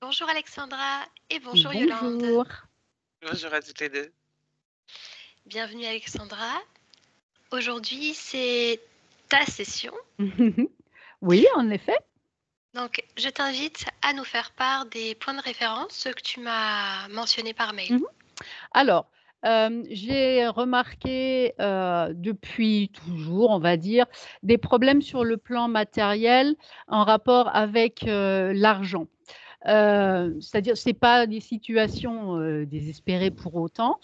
Bonjour Alexandra et bonjour Yolande. Bonjour. Bonjour à toutes les deux. Bienvenue Alexandra. Aujourd'hui, c'est ta session. Oui, en effet. Donc, je t'invite à nous faire part des points de référence, ceux que tu m'as mentionnés par mail. Mhm. Alors, j'ai remarqué depuis toujours, on va dire, des problèmes sur le plan matériel en rapport avec l'argent. C'est-à-dire, ce n'est pas des situations désespérées pour autant,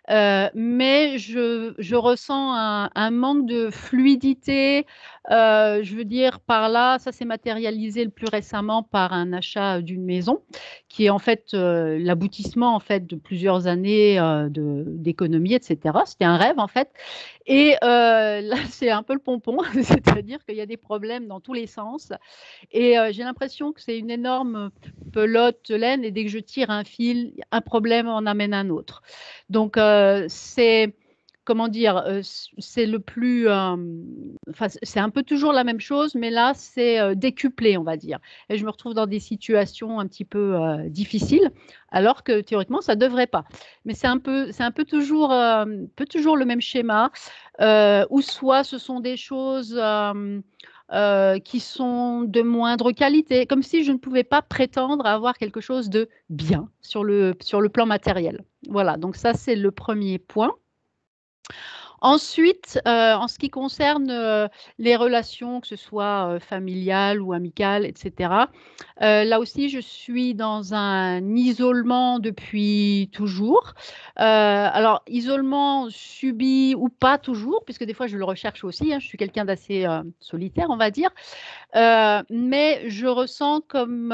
mais je ressens un manque de fluidité. Je veux dire, par là, ça s'est matérialisé le plus récemment par un achat d'une maison, qui est en fait l'aboutissement en fait de plusieurs années d'économie, etc. C'était un rêve en fait. Et là, c'est un peu le pompon, c'est-à-dire qu'il y a des problèmes dans tous les sens. Et j'ai l'impression que c'est une énorme pelote de laine et dès que je tire un fil, un problème en amène un autre. Donc, c'est, comment dire, c'est le plus, enfin, c'est un peu toujours la même chose, mais là, c'est décuplé, on va dire. Et je me retrouve dans des situations un petit peu difficiles, alors que théoriquement, ça ne devrait pas. Mais c'est un peu toujours le même schéma, ou soit ce sont des choses qui sont de moindre qualité, comme si je ne pouvais pas prétendre avoir quelque chose de bien sur le plan matériel. Voilà, donc ça c'est le premier point. Ensuite, en ce qui concerne les relations, que ce soit familiales ou amicales, etc., là aussi, je suis dans un isolement depuis toujours. Alors, isolement subi ou pas toujours, puisque des fois, je le recherche aussi. Hein, je suis quelqu'un d'assez solitaire, on va dire. Mais je ressens comme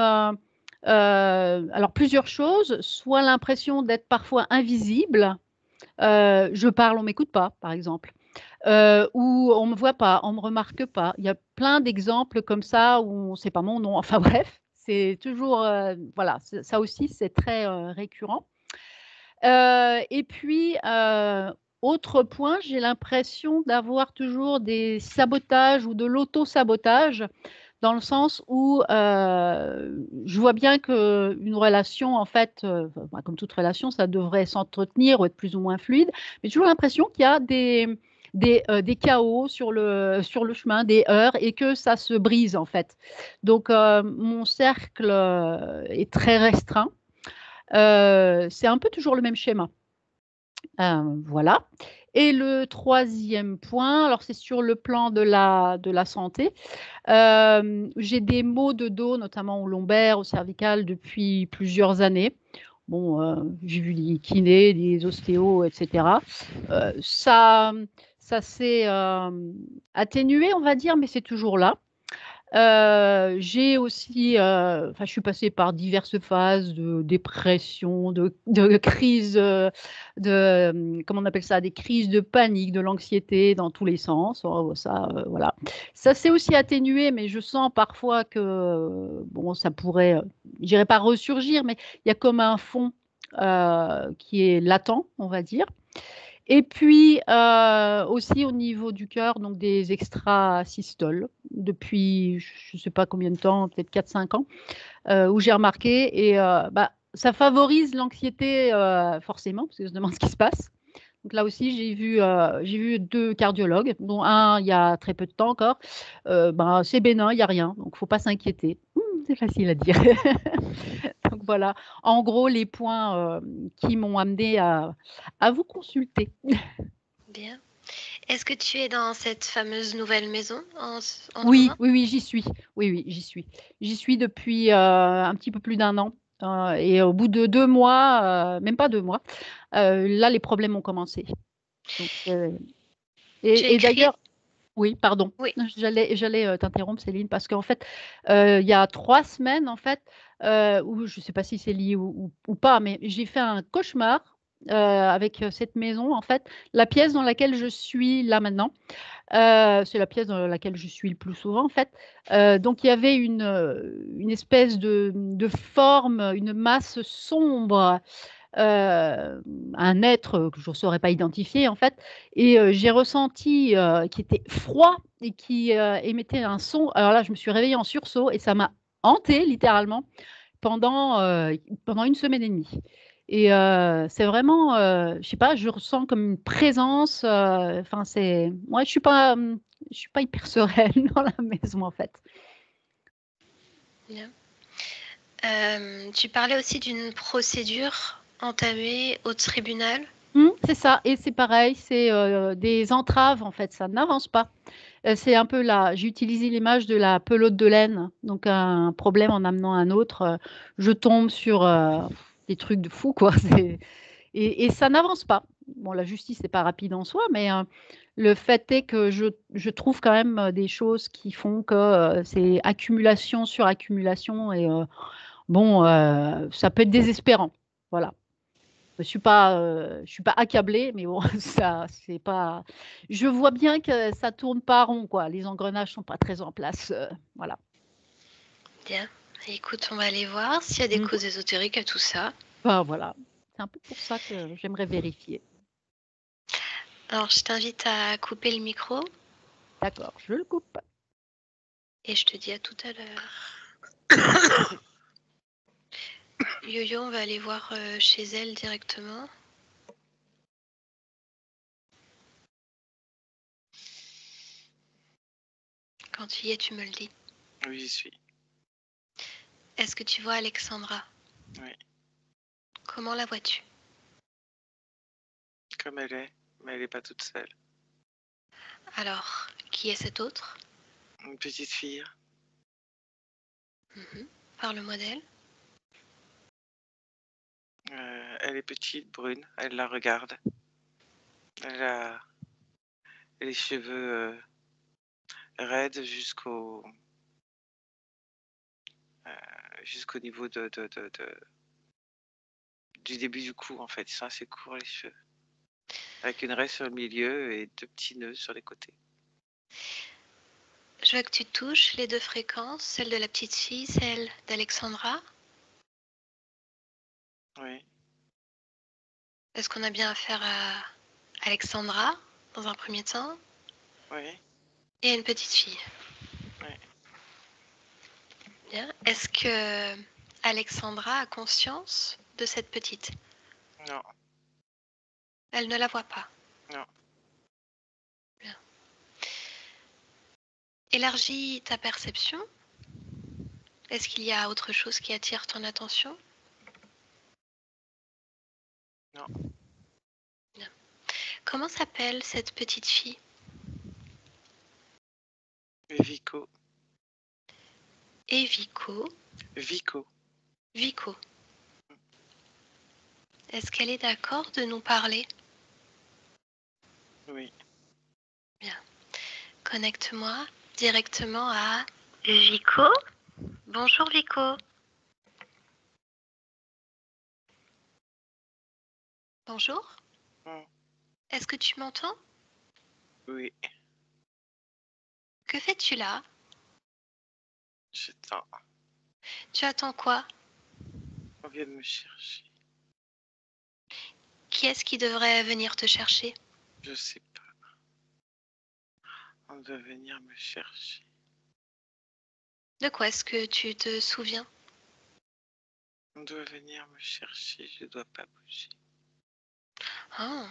alors plusieurs choses, soit l'impression d'être parfois invisible. Je parle, on m'écoute pas, par exemple. Ou on me voit pas, on me remarque pas. Il y a plein d'exemples comme ça où c'est pas mon nom. Enfin bref, c'est toujours voilà, ça aussi c'est très récurrent. Et puis autre point, j'ai l'impression d'avoir toujours des sabotages ou de l'auto-sabotage dans le sens où je vois bien qu'une relation, en fait, comme toute relation, ça devrait s'entretenir ou être plus ou moins fluide, mais j'ai toujours l'impression qu'il y a des chaos sur le chemin, des heurts, et que ça se brise, en fait. Donc, mon cercle est très restreint. C'est un peu toujours le même schéma. Voilà. Et le troisième point, alors c'est sur le plan de la santé. J'ai des maux de dos, notamment au lombaire, au cervical, depuis plusieurs années. Bon, j'ai vu des kinés, des ostéos, etc. Ça s'est atténué, on va dire, mais c'est toujours là. J'ai aussi, enfin, je suis passée par diverses phases de dépression, de crise, comment on appelle ça, des crises de panique, de l'anxiété dans tous les sens. Oh, ça, voilà. Ça s'est aussi atténué, mais je sens parfois que, bon, ça pourrait, je dirais pas ressurgir, mais il y a comme un fond qui est latent, on va dire. Et puis aussi au niveau du cœur, donc des extrasystoles depuis je ne sais pas combien de temps, peut-être 4 5 ans, où j'ai remarqué et bah, ça favorise l'anxiété forcément, parce que je me demande ce qui se passe. Donc là aussi, j'ai vu deux cardiologues, dont un il y a très peu de temps encore. Ben, c'est bénin, il n'y a rien, donc il ne faut pas s'inquiéter. C'est facile à dire. Donc voilà, en gros, les points qui m'ont amené à vous consulter. Bien. Est-ce que tu es dans cette fameuse nouvelle maison en ce Oui, moment? oui, oui, j'y suis. Oui, oui, j'y suis. J'y suis depuis un petit peu plus d'un an. Et au bout de 2 mois, même pas 2 mois, là, les problèmes ont commencé. Donc, Tu as et écrit? d'ailleurs, oui, pardon, Oui. j'allais t'interrompre, Céline, parce qu'en fait, il y a 3 semaines, en fait, où je ne sais pas si c'est lié ou pas, mais j'ai fait un cauchemar avec cette maison. En fait, la pièce dans laquelle je suis là maintenant, c'est la pièce dans laquelle je suis le plus souvent, en fait. Donc, il y avait une espèce de forme, une masse sombre, un être que je ne saurais pas identifier, en fait. Et j'ai ressenti qui était froid et qui émettait un son. Alors là, je me suis réveillée en sursaut et ça m'a hantée, littéralement. pendant une semaine et demie. Et c'est vraiment, je sais pas, je ressens comme une présence, enfin c'est moi je suis pas hyper sereine dans la maison, en fait. Bien. Tu parlais aussi d'une procédure entamée au tribunal? C'est ça et c'est pareil, c'est, des entraves, en fait, ça n'avance pas. C'est un peu la j'ai utilisé l'image de la pelote de laine, donc un problème en amenant un autre, je tombe sur, des trucs de fou, quoi. C'est et ça n'avance pas. Bon, la justice n'est pas rapide en soi, mais le fait est que je trouve quand même, des choses qui font que, c'est accumulation sur accumulation et bon, ça peut être désespérant. Voilà. Je suis pas accablée, mais bon, ça c'est pas je vois bien que ça tourne pas rond, quoi. Les engrenages sont pas très en place, voilà. Bien. Écoute, on va aller voir s'il y a des Mmh. causes ésotériques à tout ça. Bah, voilà. C'est un peu pour ça que j'aimerais vérifier. Alors, je t'invite à couper le micro D'accord, je le coupe. et je te dis à tout à l'heure. Yo-Yo, on va aller voir chez elle directement. Quand tu y es, tu me le dis. Oui, j'y suis. Est-ce que tu vois Alexandra? Oui, Comment la vois-tu? comme elle est, mais elle n'est pas toute seule. Alors, qui est cette autre? Une petite fille, Mhm. Parle-moi d'elle. elle est petite, brune, elle la regarde. Elle a les cheveux raides jusqu'au niveau du début du cou, en fait. Ils sont assez courts, les cheveux. Avec une raie sur le milieu et deux petits nœuds sur les côtés. Je veux que tu touches les deux fréquences, celle de la petite fille, celle d'Alexandra. Oui, Est-ce qu'on a bien affaire à Alexandra dans un premier temps oui, et à une petite fille? oui. Bien. Est-ce que Alexandra a conscience de cette petite? Non, Elle ne la voit pas. non. Bien. Élargis ta perception. Est-ce qu'il y a autre chose qui attire ton attention? Non. Bien. Comment s'appelle cette petite fille? Vico. Eviko. Vico. Vico. Est-ce qu'elle est d'accord de nous parler? Oui. Bien. Connecte-moi directement à Vico. Bonjour Vico. Bonjour. Mm. Est-ce que tu m'entends? Oui. Que fais-tu là? J'attends. Tu attends quoi? On vient de me chercher. Qui est-ce qui devrait venir te chercher? Je sais pas. On doit venir me chercher. De quoi est-ce que tu te souviens? On doit venir me chercher. Je dois pas bouger. Ah.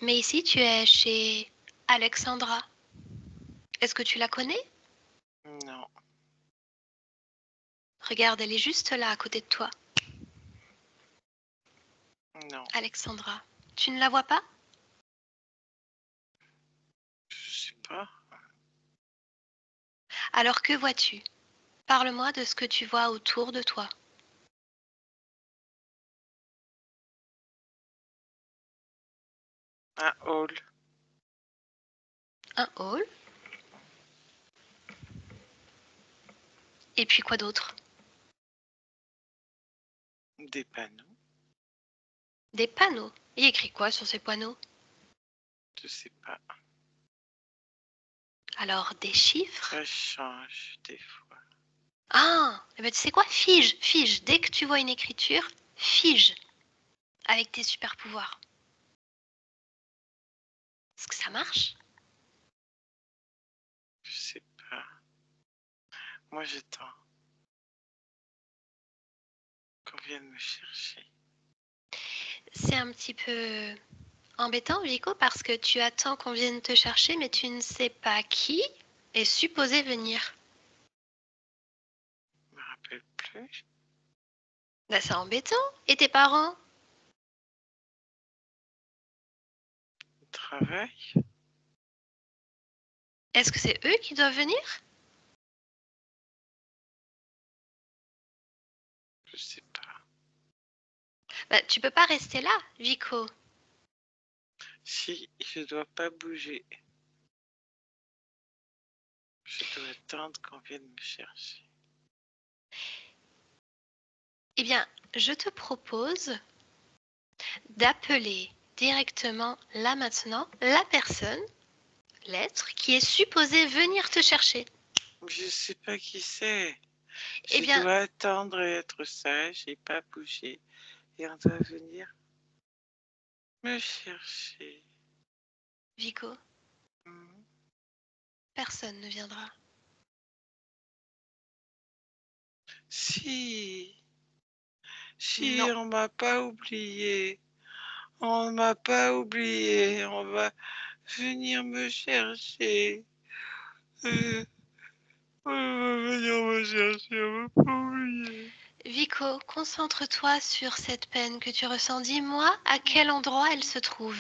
Mais ici, tu es chez Alexandra. Est-ce que tu la connais? Non. Regarde, elle est juste là, à côté de toi. Non. Alexandra. Tu ne la vois pas? Je sais pas. Alors que vois-tu? Parle-moi de ce que tu vois autour de toi. Un hall. Un hall. Et puis quoi d'autre? Des panneaux. Des panneaux. Il y a écrit quoi sur ces panneaux? Je sais pas. Alors, des chiffres? Ça change des fois. Ah, eh ben, tu sais quoi? Fige, fige. Dès que tu vois une écriture, fige avec tes super pouvoirs. Est-ce que ça marche? Je sais pas. Moi, j'attends. vienne me chercher. C'est un petit peu embêtant, Vico, parce que tu attends qu'on vienne te chercher, mais tu ne sais pas qui est supposé venir. Je me rappelle plus. Bah, c'est embêtant. Et tes parents? Au travail. Est-ce que c'est eux qui doivent venir? Je sais pas. Bah, tu peux pas rester là, Vico. Si, je dois pas bouger. Je dois attendre qu'on vienne me chercher. Eh bien, je te propose d'appeler directement, là maintenant, la personne, l'être, qui est supposé venir te chercher. Je sais pas qui c'est. Eh Je bien, dois attendre et être sage et pas bouger. Et on doit venir me chercher. Vico, Hmm. personne ne viendra. Si, Non. on m'a pas oublié. On m'a pas oublié. On va venir me chercher. On va venir me chercher. On m'a pas oublié. Vico, concentre-toi sur cette peine que tu ressens. Dis-moi à quel endroit elle se trouve.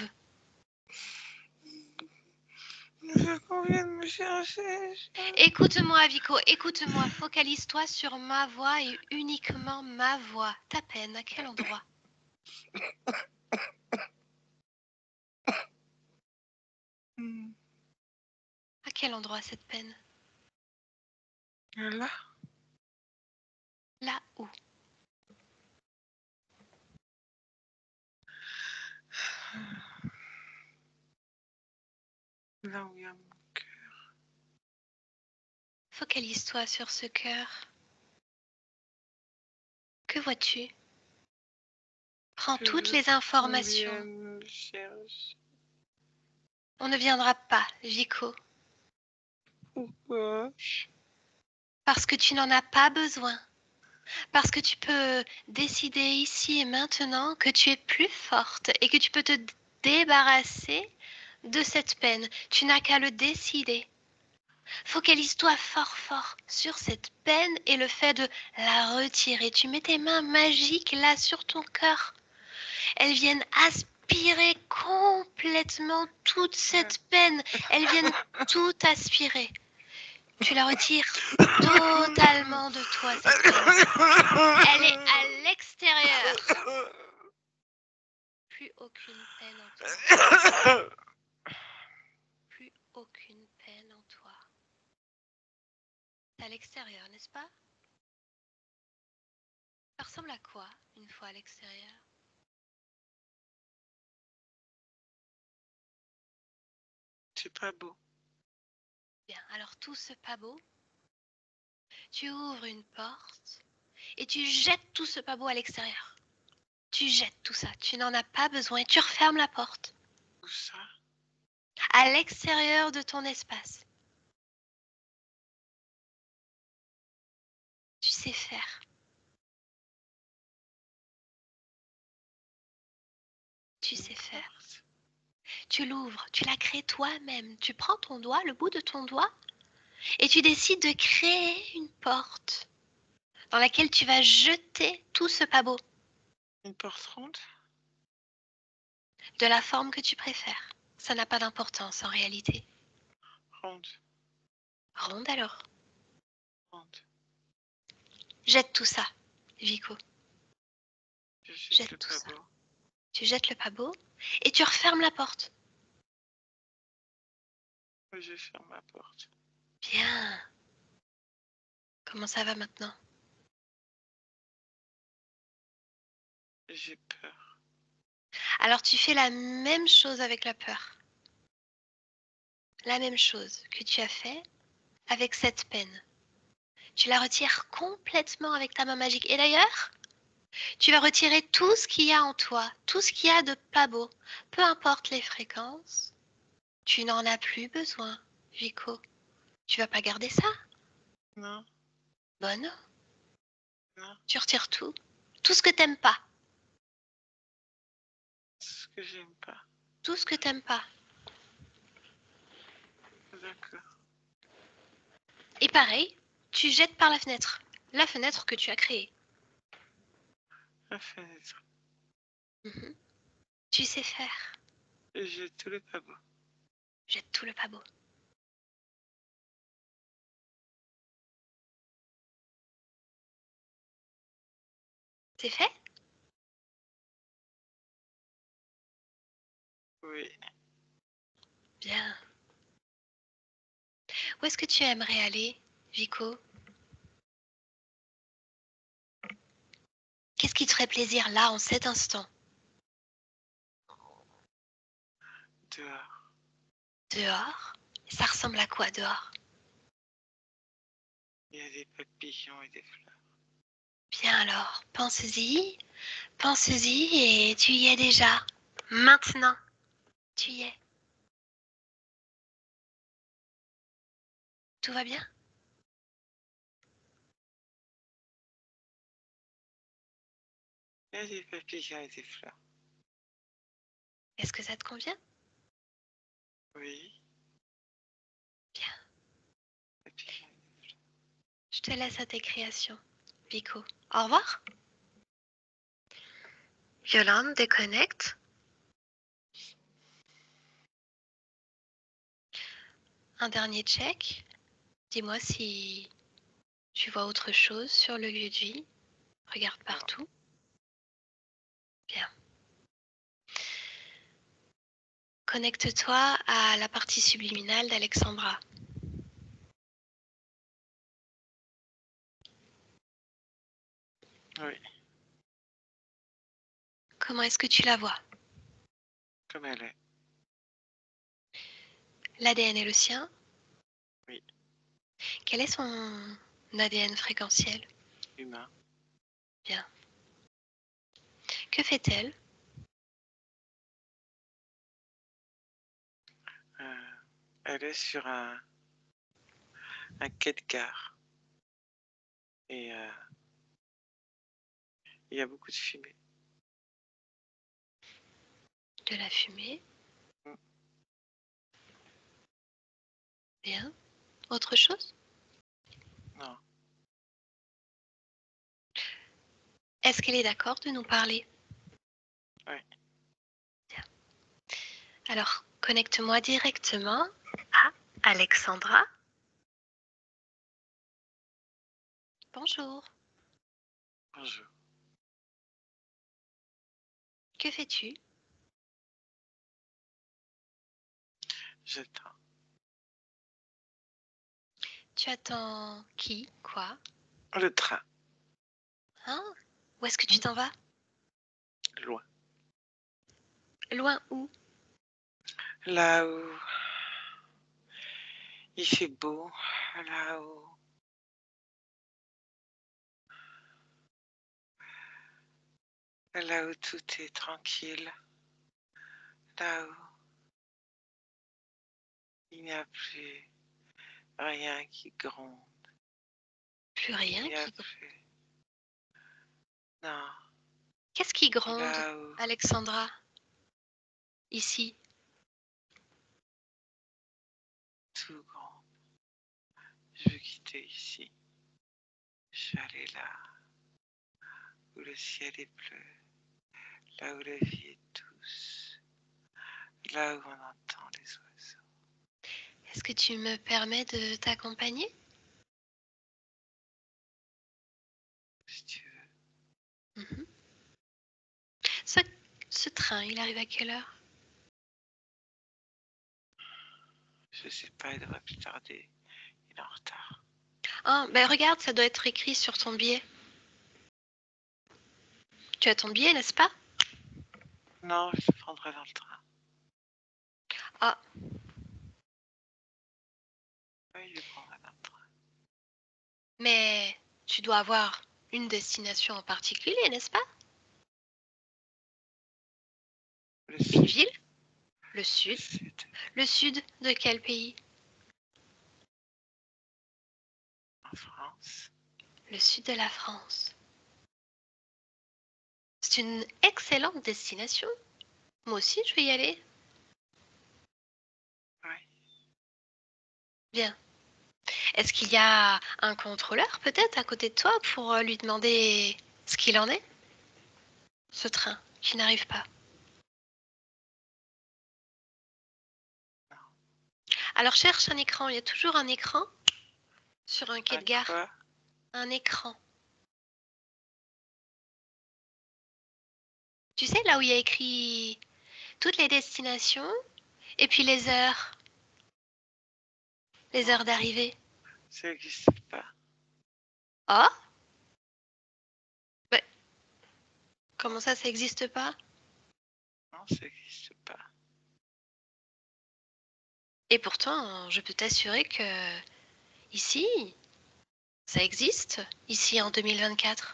Je veux qu'on vienne me chercher. Écoute-moi, Vico, écoute-moi. Focalise-toi sur ma voix et uniquement ma voix. Ta peine, à quel endroit? Hmm. À quel endroit cette peine? Là, Là où? là où il y a mon cœur. Focalise-toi sur ce cœur. Que vois-tu? Prends Je toutes veux les qu'on informations. vienne me chercher. On ne viendra pas, Vico, Pourquoi? parce que tu n'en as pas besoin. Parce que tu peux décider ici et maintenant que tu es plus forte et que tu peux te débarrasser de cette peine. Tu n'as qu'à le décider. Focalise-toi fort fort sur cette peine et le fait de la retirer. Tu mets tes mains magiques là sur ton cœur. Elles viennent aspirer complètement toute cette peine. Elles viennent tout aspirer. Tu la retires totalement de toi, cette peine. Elle est à l'extérieur. Plus aucune peine en toi. Plus aucune peine en toi. C'est à l'extérieur, n'est-ce pas? Ça ressemble à quoi, une fois à l'extérieur? C'est pas beau. Bien, alors tout ce pas beau, tu ouvres une porte et tu jettes tout ce pas beau à l'extérieur. Tu jettes tout ça, tu n'en as pas besoin et tu refermes la porte. Où ça? À l'extérieur de ton espace. Tu sais faire. Tu sais faire. Tu l'ouvres, tu la crées toi-même. Tu prends ton doigt, le bout de ton doigt, et tu décides de créer une porte dans laquelle tu vas jeter tout ce pas beau Une porte ronde? de la forme que tu préfères. Ça n'a pas d'importance en réalité. Ronde. Ronde alors. Ronde. Jette tout ça, Vico. Je jette Jette le tout pas ça. beau. Tu jettes le pas beau et tu refermes la porte. Je ferme ma porte. Bien. Comment ça va maintenant? J'ai peur. Alors tu fais la même chose avec la peur. La même chose que tu as fait avec cette peine. Tu la retires complètement avec ta main magique. Et d'ailleurs, tu vas retirer tout ce qu'il y a en toi, tout ce qu'il y a de pas beau. Peu importe les fréquences, tu n'en as plus besoin, Vico. Tu vas pas garder ça? Non, Bon, non. non. Tu retires tout Tout ce que t'aimes pas. Ce que j'aime pas. Tout ce que t'aimes pas. D'accord. Et pareil, tu jettes par la fenêtre. La fenêtre que tu as créée. La fenêtre. Mhm. Tu sais faire. Et j'ai tout le pas beau. Jette tout le pas beau. C'est fait? Oui. Bien. Où est-ce que tu aimerais aller, Vico? Qu'est-ce qui te ferait plaisir là, en cet instant? Dehors. Dehors? Ça ressemble à quoi dehors? Il y a des papillons et des fleurs. Bien alors, pense-y, pense-y et tu y es déjà. Maintenant, tu y es. Tout va bien? Il y a des papillons et des fleurs. Est-ce que ça te convient? Oui. Bien. Papillons et des fleurs. Je te laisse à tes créations, Vico. Au revoir. Yolande, déconnecte. Un dernier check. Dis-moi si tu vois autre chose sur le lieu de vie. Regarde partout. Bien. Connecte-toi à la partie subliminale d'Alexandra. Oui. Comment est-ce que tu la vois? Comme elle est. L'ADN est le sien? Oui. Quel est son ADN fréquentiel? Humain. Bien. Que fait-elle? Elle est sur un quai de gare. Et il y a beaucoup de fumée. De la fumée. Mm. Bien. Autre chose? Non. Est-ce qu'elle est d'accord de nous parler? Oui. Bien. Alors, connecte-moi directement à Alexandra. Bonjour. Bonjour. Que fais-tu? J'attends. Tu attends qui? Quoi? Le train. Hein? Où est-ce que tu t'en vas? Loin. Loin où? Là où il fait beau. Là où tout est tranquille. Là où il n'y a plus rien qui gronde. Plus rien Il n'y a qui... plus. Non. Qu'est-ce qui gronde, Là où Alexandra? Ici. tout gronde. Je veux quitter ici. Je vais aller là où le ciel est bleu. Là où la vie est douce. Là où on entend les oiseaux. Est-ce que tu me permets de t'accompagner? Si tu veux. Mhm. Ce train, il arrive à quelle heure? Je sais pas, il devrait plus tarder. Il est en retard. Oh, ben regarde, ça doit être écrit sur ton billet. Tu as ton billet, n'est-ce pas? Non, je le prendrai dans le train. Ah, Oui, je le prendrai dans le train. mais tu dois avoir une destination en particulier, n'est-ce pas? Le Une sud. ville? Le Le sud. sud. Le sud de quel pays? En France. Le sud de la France. C'est une excellente destination. Moi aussi, je vais y aller. Oui. Bien. Est-ce qu'il y a un contrôleur peut-être à côté de toi pour lui demander ce qu'il en est? Ce train qui n'arrive pas. Non. Alors cherche un écran. Il y a toujours un écran sur un quai de gare. Quoi? Un écran. Tu sais, là où il y a écrit toutes les destinations et puis les heures Non, d'arrivée. ça n'existe pas. Ah? Mais comment ça n'existe pas? Non, ça n'existe pas. Et pourtant, je peux t'assurer que ici, ça existe, ici en 2024.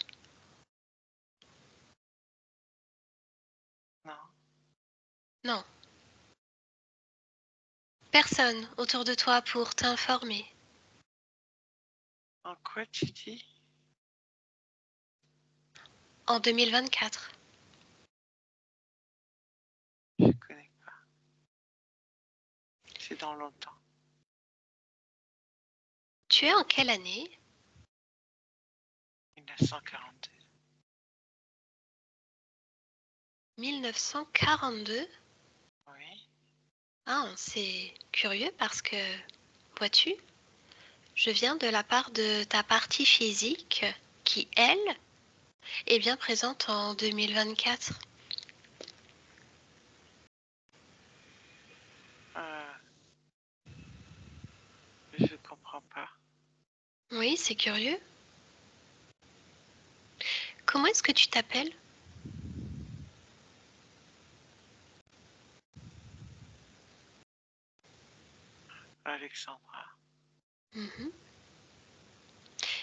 Non, Non. Personne autour de toi pour t'informer. en quoi tu dis? En 2024. Je connais pas. C'est dans longtemps. Tu es en quelle année? 1942. 1942? Oui. Ah, c'est curieux parce que, vois-tu, je viens de la part de ta partie physique qui, elle, est bien présente en 2024. Je comprends pas. Oui, c'est curieux. Comment est-ce que tu t'appelles? Alexandra. Mhm.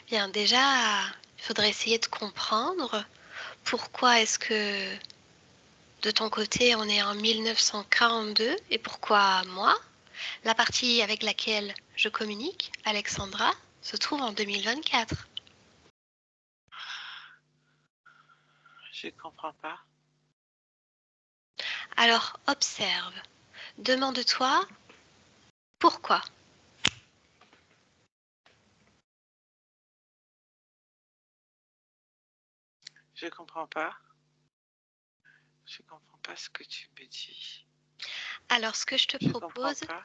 Bien, déjà, il faudrait essayer de comprendre pourquoi est-ce que de ton côté on est en 1942 et pourquoi moi, la partie avec laquelle je communique, Alexandra, se trouve en 2024. Je comprends pas. Alors observe, demande-toi pourquoi. Je comprends pas. Je comprends pas ce que tu me dis. Alors ce que je te Je comprends propose, pas.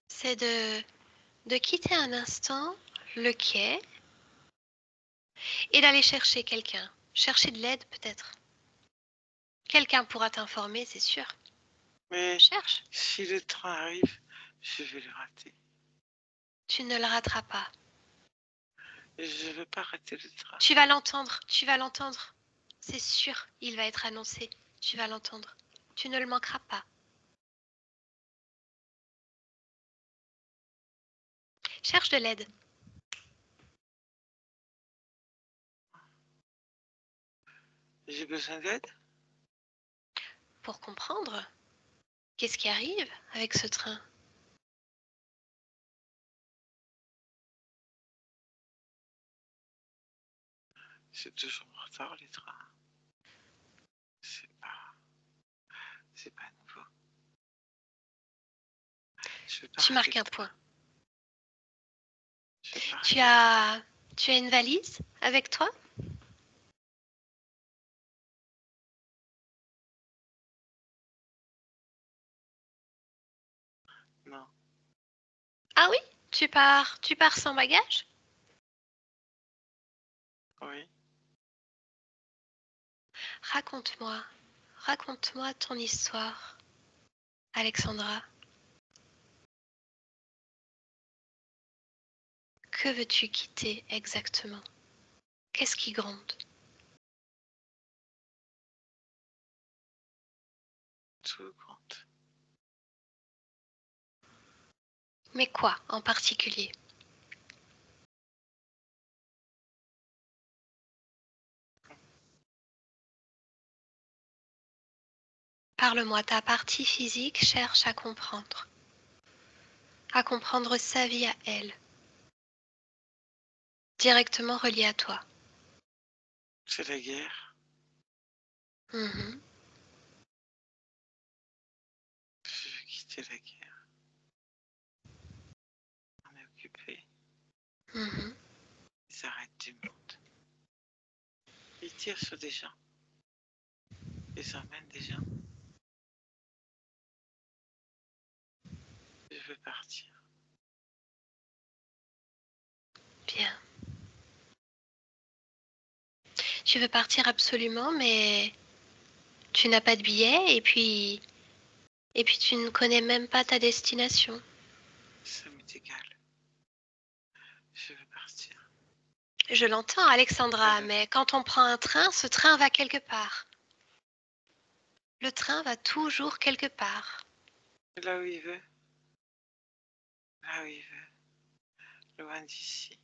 c'est de quitter un instant le quai et d'aller chercher quelqu'un. Chercher de l'aide peut-être. Quelqu'un pourra t'informer, c'est sûr. Mais Cherche. si le train arrive, je vais le rater. Tu ne le rateras pas. Je veux pas rater le train. Tu vas l'entendre, tu vas l'entendre. C'est sûr, il va être annoncé. Tu vas l'entendre. Tu ne le manqueras pas. Cherche de l'aide. J'ai besoin d'aide? Pour comprendre qu'est-ce qui arrive avec ce train. C'est toujours en retard les trains. C'est pas nouveau. Je veux pas Tu rater marques le un train. point. Je veux pas Tu rater as une valise avec toi? le train. Non. Ah oui? Tu pars sans bagage? Oui. Raconte-moi ton histoire, Alexandra. Que veux-tu quitter exactement? Qu'est-ce qui gronde? Tout compte. Mais quoi en particulier? Parle-moi, ta partie physique cherche à comprendre sa vie à elle, directement reliée à toi. C'est la guerre. Mhm. Je veux quitter la guerre. On est occupé. Mhm. Ils arrêtent du monde. Ils tirent sur des gens. Ils emmènent des gens. Je veux partir. Bien. Tu veux partir absolument, mais tu n'as pas de billet et puis tu ne connais même pas ta destination. Ça m'est égal. Je veux partir. Je l'entends, Alexandra, Voilà. mais quand on prend un train, ce train va quelque part. Le train va toujours quelque part. Là où il veut. Là où il veut. Loin d'ici.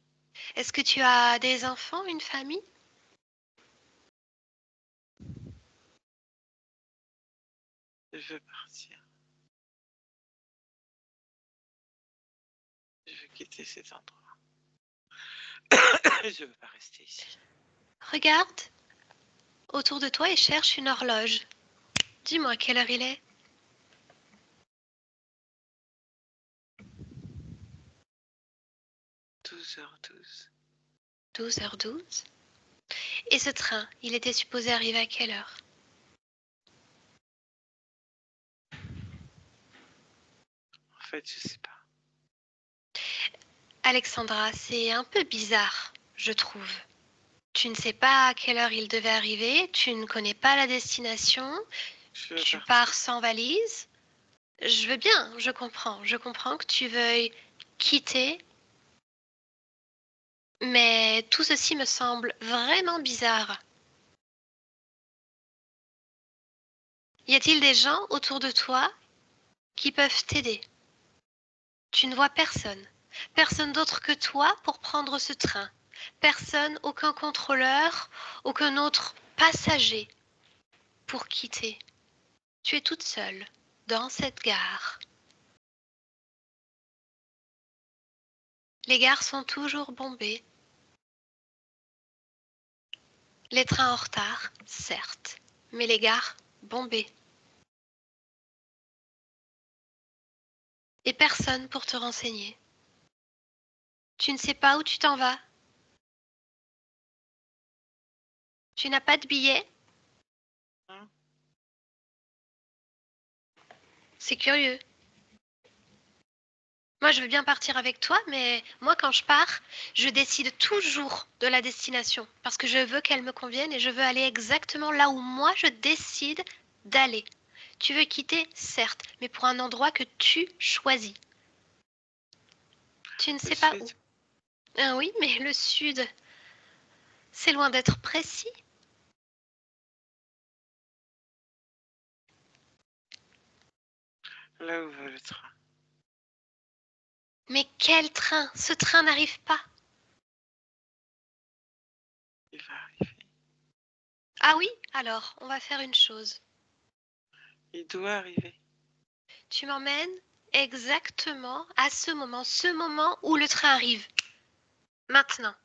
Est-ce que tu as des enfants, une famille? Je veux partir. Je veux quitter cet endroit. Je veux pas rester ici. Regarde autour de toi et cherche une horloge. Dis-moi quelle heure il est. 12h12. 12h12. Et ce train, il était supposé arriver à quelle heure? En fait, je sais pas. Alexandra, c'est un peu bizarre, je trouve. Tu ne sais pas à quelle heure il devait arriver, tu ne connais pas la destination, Je veux tu partir. pars sans valise. Je veux bien, je comprends que tu veuilles quitter, mais tout ceci me semble vraiment bizarre. Y a-t-il des gens autour de toi qui peuvent t'aider? Tu ne vois personne, personne d'autre que toi pour prendre ce train. Personne, aucun contrôleur, aucun autre passager pour quitter. Tu es toute seule dans cette gare. Les gares sont toujours bombées. Les trains en retard, certes, mais les gares bombées. Et personne pour te renseigner. Tu ne sais pas où tu t'en vas. Tu n'as pas de billet. Hein? C'est curieux. Moi, je veux bien partir avec toi, mais moi, quand je pars, je décide toujours de la destination parce que je veux qu'elle me convienne et je veux aller exactement là où moi, je décide d'aller. Tu veux quitter, certes, mais pour un endroit que tu choisis. Tu ne Le sais pas sud. où. Ah oui, mais le sud, c'est loin d'être précis. Là où va le train. Mais quel train? Ce train n'arrive pas. Il va arriver. Ah oui? Alors, on va faire une chose. Il doit arriver. Tu m'emmènes exactement à ce moment où le train arrive. Maintenant.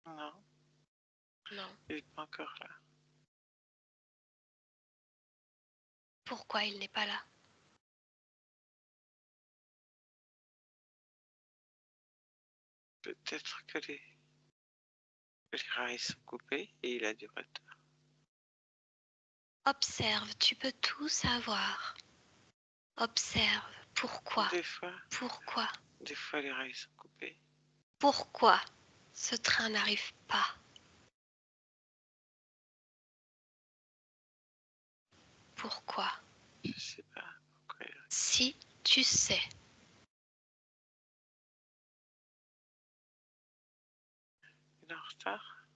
Non, Non. il n'est pas encore là. Pourquoi il n'est pas là? Peut-être que les rails sont coupés et il a du retard. Observe, tu peux tout savoir. Observe. Pourquoi? Des fois, Pourquoi? les rails sont coupés. Pourquoi ce train n'arrive pas? Pourquoi? Je sais pas pourquoi il arrive. Si tu sais. Il est en retard.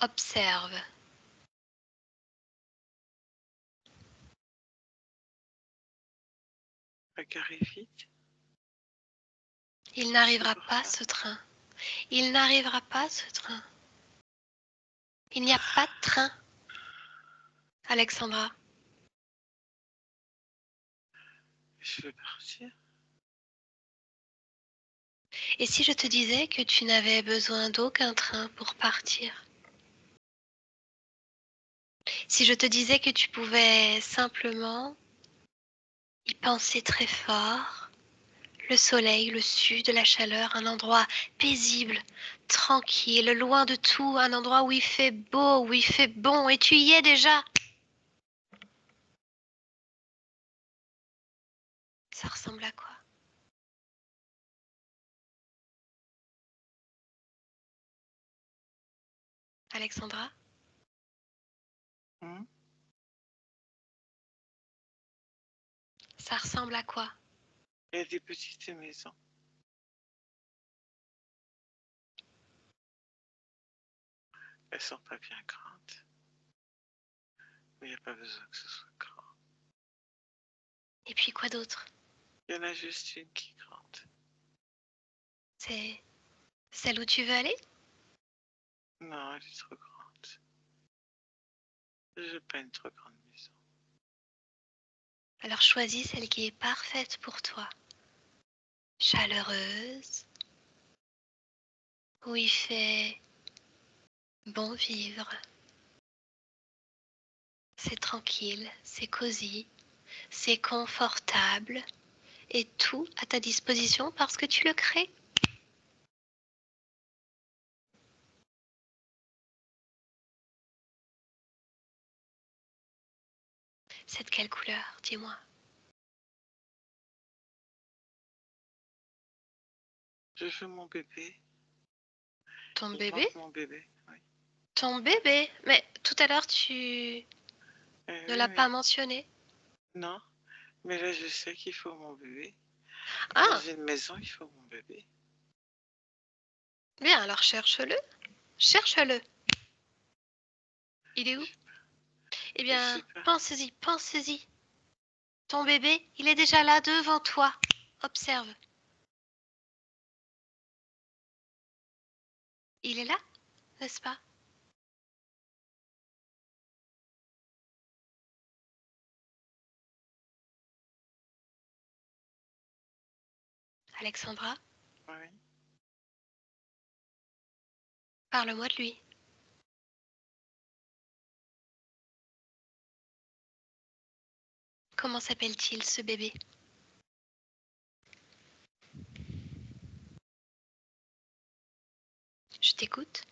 Observe. La gare est vide. Il n'arrivera C'est pour pas ça. ce train. Il n'arrivera pas ce train. Il n'y a pas de train. Alexandra, Je veux partir. Et si je te disais que tu n'avais besoin d'aucun train pour partir? Si je te disais que tu pouvais simplement y penser très fort, le soleil, le sud, la chaleur, un endroit paisible, tranquille, loin de tout, un endroit où il fait beau, où il fait bon, et tu y es déjà. Ça ressemble à quoi? Alexandra? Hmm? Ça ressemble à quoi? Il y a des petites maisons. Elles sont pas bien grandes. Mais il n'y a pas besoin que ce soit grand. Et puis quoi d'autre? Il y en a juste une qui est grande. C'est celle où tu veux aller? Non, elle est trop grande. Je veux pas une trop grande maison. Alors choisis celle qui est parfaite pour toi. Chaleureuse, où il fait bon vivre. C'est tranquille, c'est cosy, c'est confortable et tout à ta disposition parce que tu le crées. C'est de quelle couleur, dis-moi? Je veux mon bébé. Ton Il bébé? manque mon bébé, oui. Ton bébé? Mais tout à l'heure, tu ne Oui, l'as pas mais mentionné. non. Mais là, je sais qu'il faut mon bébé. Dans Ah, une maison, il faut mon bébé. bien, alors cherche-le. Cherche-le. Il est où? Eh Je sais bien, pas. pense-y, pense-y. Ton bébé, il est déjà là devant toi. Observe. Il est là, n'est-ce pas? Alexandra, Oui. parle-moi de lui. Comment s'appelle-t-il, ce bébé? Je t'écoute.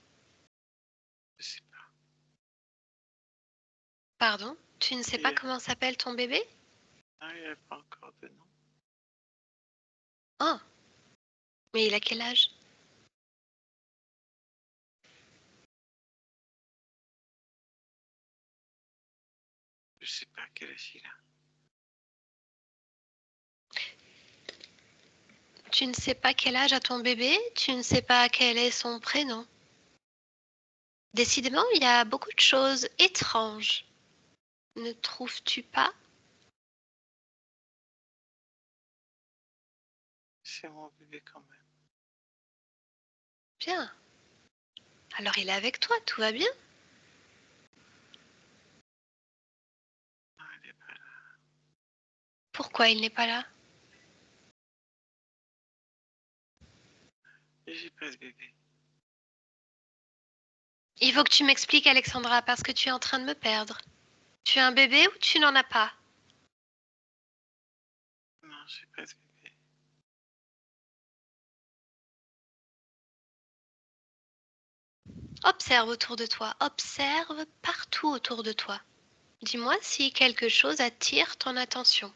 Je sais pas. Pardon, tu ne sais pas Il comment s'appelle ton bébé? Non, il n'y a pas encore de nom. Oh, mais il a quel âge? Je sais pas quel âge il a. Tu ne sais pas quel âge a ton bébé? Tu ne sais pas quel est son prénom? Décidément, il y a beaucoup de choses étranges. Ne trouves-tu pas? C'est mon bébé quand même. Bien. Alors il est avec toi, tout va bien? Non, il n'est pas là. Pourquoi il n'est pas là? J'ai pas de bébé. Il faut que tu m'expliques, Alexandra, parce que tu es en train de me perdre. Tu as un bébé ou tu n'en as pas? Non, j'ai pas de bébé. Observe autour de toi, observe partout autour de toi. Dis-moi si quelque chose attire ton attention.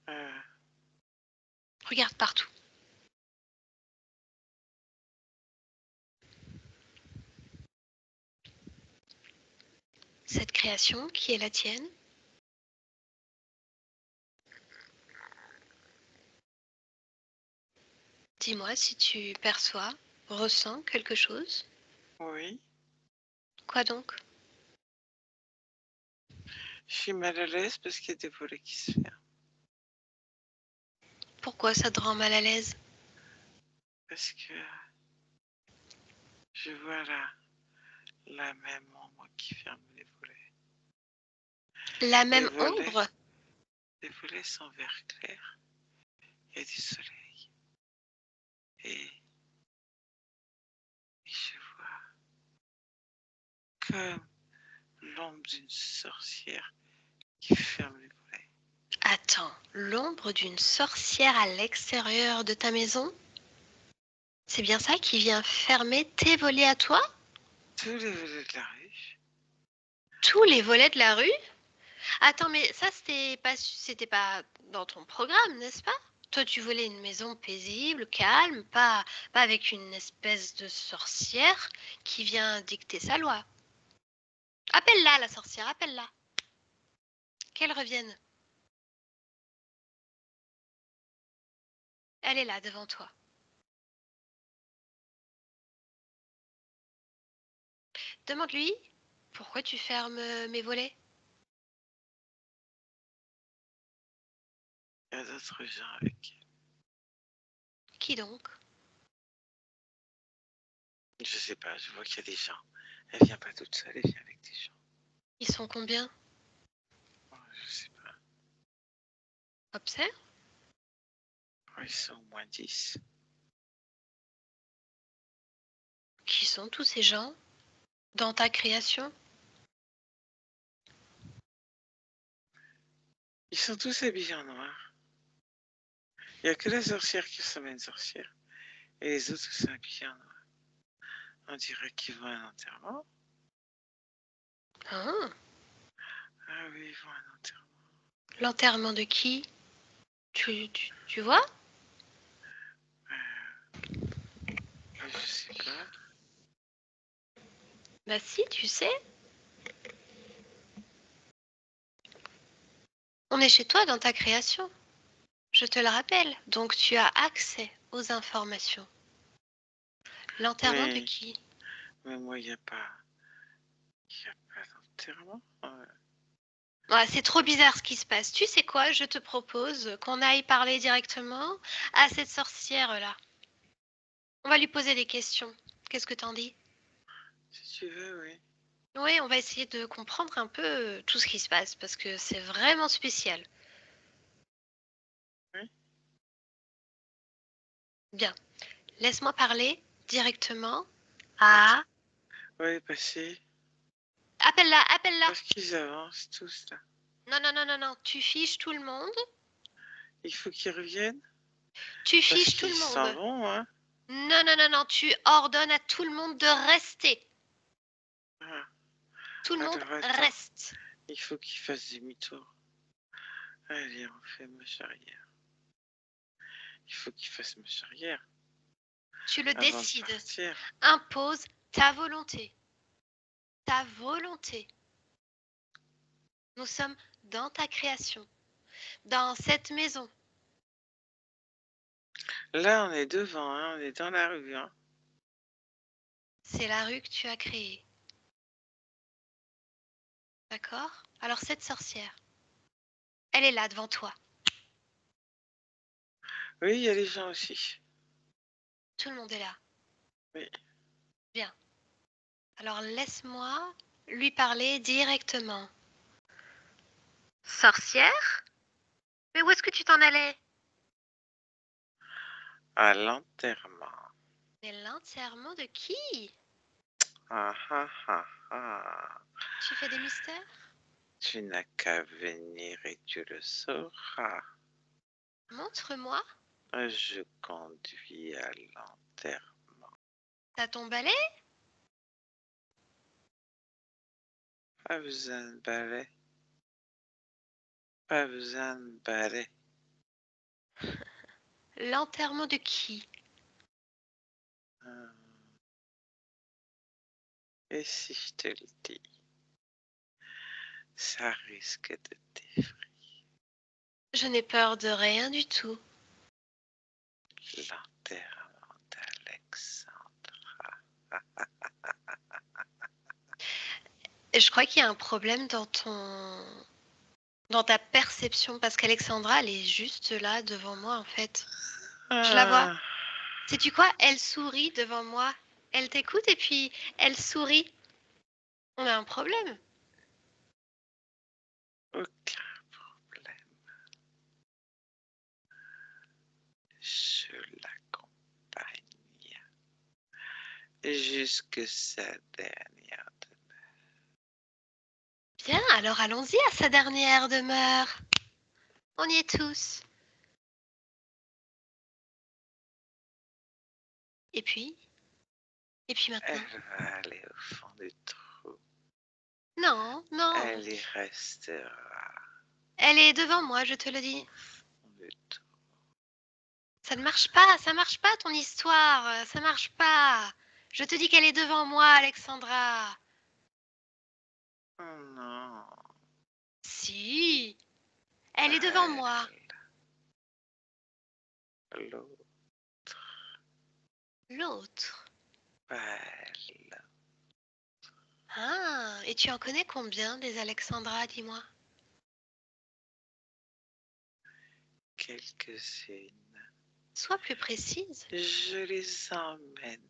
Euh, Regarde partout. Cette création qui est la tienne, dis-moi si tu perçois, ressens quelque chose. oui. Quoi donc? Je suis mal à l'aise parce qu'il y a des volets qui se ferment. Pourquoi ça te rend mal à l'aise? Parce que je vois la même ombre qui ferme les volets. La même volets. ombre? Les volets sont vert clair. Il y a du soleil. Et je vois comme l'ombre d'une sorcière qui ferme les volets. Attends, l'ombre d'une sorcière à l'extérieur de ta maison? C'est bien ça qui vient fermer tes volets à toi? Tous les volets de la rue. Tous les volets de la rue? Attends, mais ça, c'était pas dans ton programme, n'est-ce pas? Toi, tu voulais une maison paisible, calme, pas avec une espèce de sorcière qui vient dicter sa loi. Appelle-la, la sorcière, appelle-la. Qu'elle revienne. Elle est là, devant toi. Demande-lui, pourquoi tu fermes mes volets? Il y a d'autres gens avec elle. Qui donc? Je sais pas, je vois qu'il y a des gens. Elle vient pas toute seule, elle vient avec des gens. Ils sont combien? Je sais pas. Observe. Ils sont au moins 10. Qui sont tous ces gens dans ta création? Ils sont tous habillés en noir. Il n'y a que la sorcière qui ressemble à une sorcière. Et les autres sont habillés en noir. On dirait qu'ils vont à un enterrement. Ah, Ah oui, ils vont à un enterrement. l'enterrement de qui? Tu vois? Je sais pas. Bah si, tu sais. On est chez toi dans ta création. Je te le rappelle. Donc tu as accès aux informations. L'enterrement de qui? Mais moi, il n'y a pas d'enterrement. Ah, c'est trop bizarre ce qui se passe. Tu sais quoi? Je te propose qu'on aille parler directement à cette sorcière-là. On va lui poser des questions. Qu'est-ce que t'en dis? Si tu veux, oui. Oui, on va essayer de comprendre un peu tout ce qui se passe parce que c'est vraiment spécial. Oui. Bien. Laisse-moi parler directement à... Oui, passez. Appelle-la, appelle-la. Parce qu'ils avancent tous là. Non, non, non, non, non. Tu fiches tout le monde. Il faut qu'ils reviennent. Tu Parce fiches tout le qu'ils s'en monde. vont, hein. Non, non, non, non. Tu ordonnes à tout le monde de rester. Ah. Tout le monde Alors, attends. reste. Il faut qu'ils fassent demi-tour. Allez, on fait marche arrière. Il faut qu'ils fassent marche arrière. Tu le Avant décides. de partir. Impose ta volonté. Ta volonté. Nous sommes dans ta création. Dans cette maison. Là, on est devant, hein. On est dans la rue, hein. C'est la rue que tu as créée. D'accord? Alors cette sorcière, elle est là devant toi. Oui, il y a les gens aussi. Tout le monde est là. Oui. Bien. Alors laisse-moi lui parler directement. Sorcière? Mais où est-ce que tu t'en allais? À l'enterrement. Mais l'enterrement de qui? Ah ah ah ah. Tu fais des mystères? Tu n'as qu'à venir et tu le sauras. Montre-moi. Je conduis à l'enterrement. T'as ton balai? Pas besoin de balai. Pas besoin de balai. L'enterrement de qui? Et si je te le dis, ça risque de t'effrayer. Je n'ai peur de rien du tout. L'enterrement d'Alexandra. Je crois qu'il y a un problème dans ta perception parce qu'Alexandra, elle est juste là devant moi en fait. Je la vois. Sais-tu quoi? Elle sourit devant moi. Elle t'écoute et puis elle sourit. On a un problème. Aucun problème. Je l'accompagne jusque sa dernière demeure. Bien, alors allons-y à sa dernière demeure. On y est tous. Et puis maintenant? Elle va aller au fond du trou. Non, non. Elle y restera Elle est devant moi, je te le dis. au fond du trou. Ça ne marche pas ton histoire, ça marche pas. Je te dis qu'elle est devant moi, Alexandra. Oh non. Si, elle est devant moi. L'autre. Elle. Ah, et tu en connais combien des Alexandra, dis-moi? Quelques-unes. Sois plus précise. Je les emmène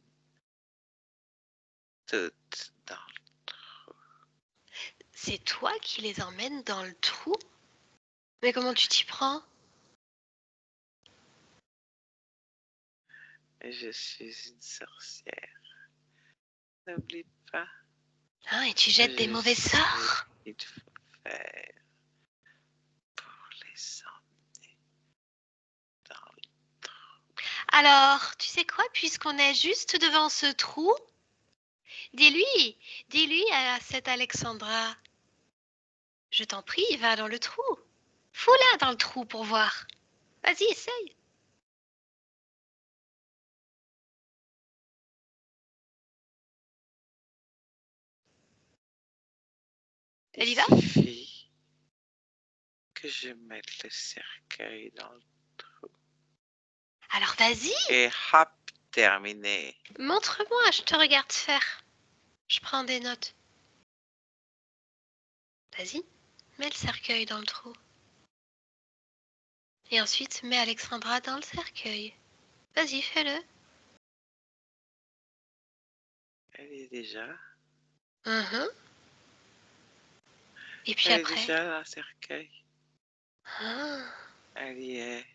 toutes dans le trou. C'est toi qui les emmènes dans le trou? Mais comment tu t'y prends? Je suis une sorcière. N'oublie pas. Ah, et tu jettes des mauvais sorts? Il faut faire pour les emmener dans le trou. Alors, tu sais quoi, puisqu'on est juste devant ce trou, dis-lui à cette Alexandra, je t'en prie, va dans le trou. Fous-la dans le trou pour voir. Vas-y, essaye. Elle y va? Il suffit que je mette le cercueil dans le trou. Alors vas-y, Et hop, terminé. montre-moi, je te regarde faire. Je prends des notes. Vas-y, mets le cercueil dans le trou. Et ensuite, mets Alexandra dans le cercueil. Vas-y, fais-le. Elle y est déjà. Et puis Elle après? est déjà dans le cercueil. Ah. Elle y est.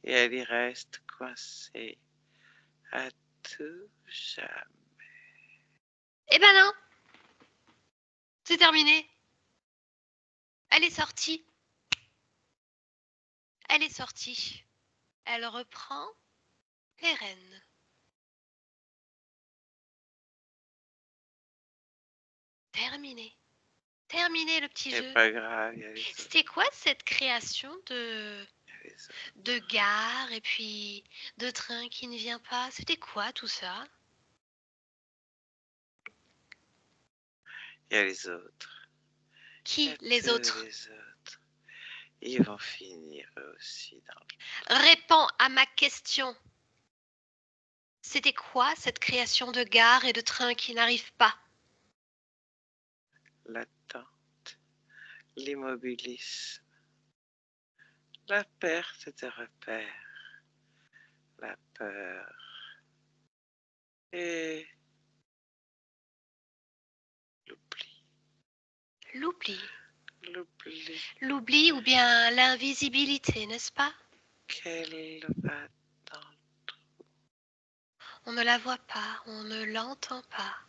Et elle y reste coincée à tout jamais. Eh ben non, c'est terminé. Elle est sortie. Elle est sortie. Elle reprend les rênes. Terminé. Terminé le petit jeu. C'est pas grave, il y a les autres. C'était quoi cette création de gare et puis de train qui ne vient pas? C'était quoi tout ça? Il y a les autres. Qui les autres? Les autres. Ils vont finir eux aussi dans le... Réponds à ma question. C'était quoi cette création de gare et de train qui n'arrive pas? L'attente, l'immobilisme, la perte de repères, la peur et l'oubli. L'oubli. L'oubli L'oubli ou bien l'invisibilité, n'est-ce pas? qu'elle va dans le trou. On ne la voit pas, on ne l'entend pas.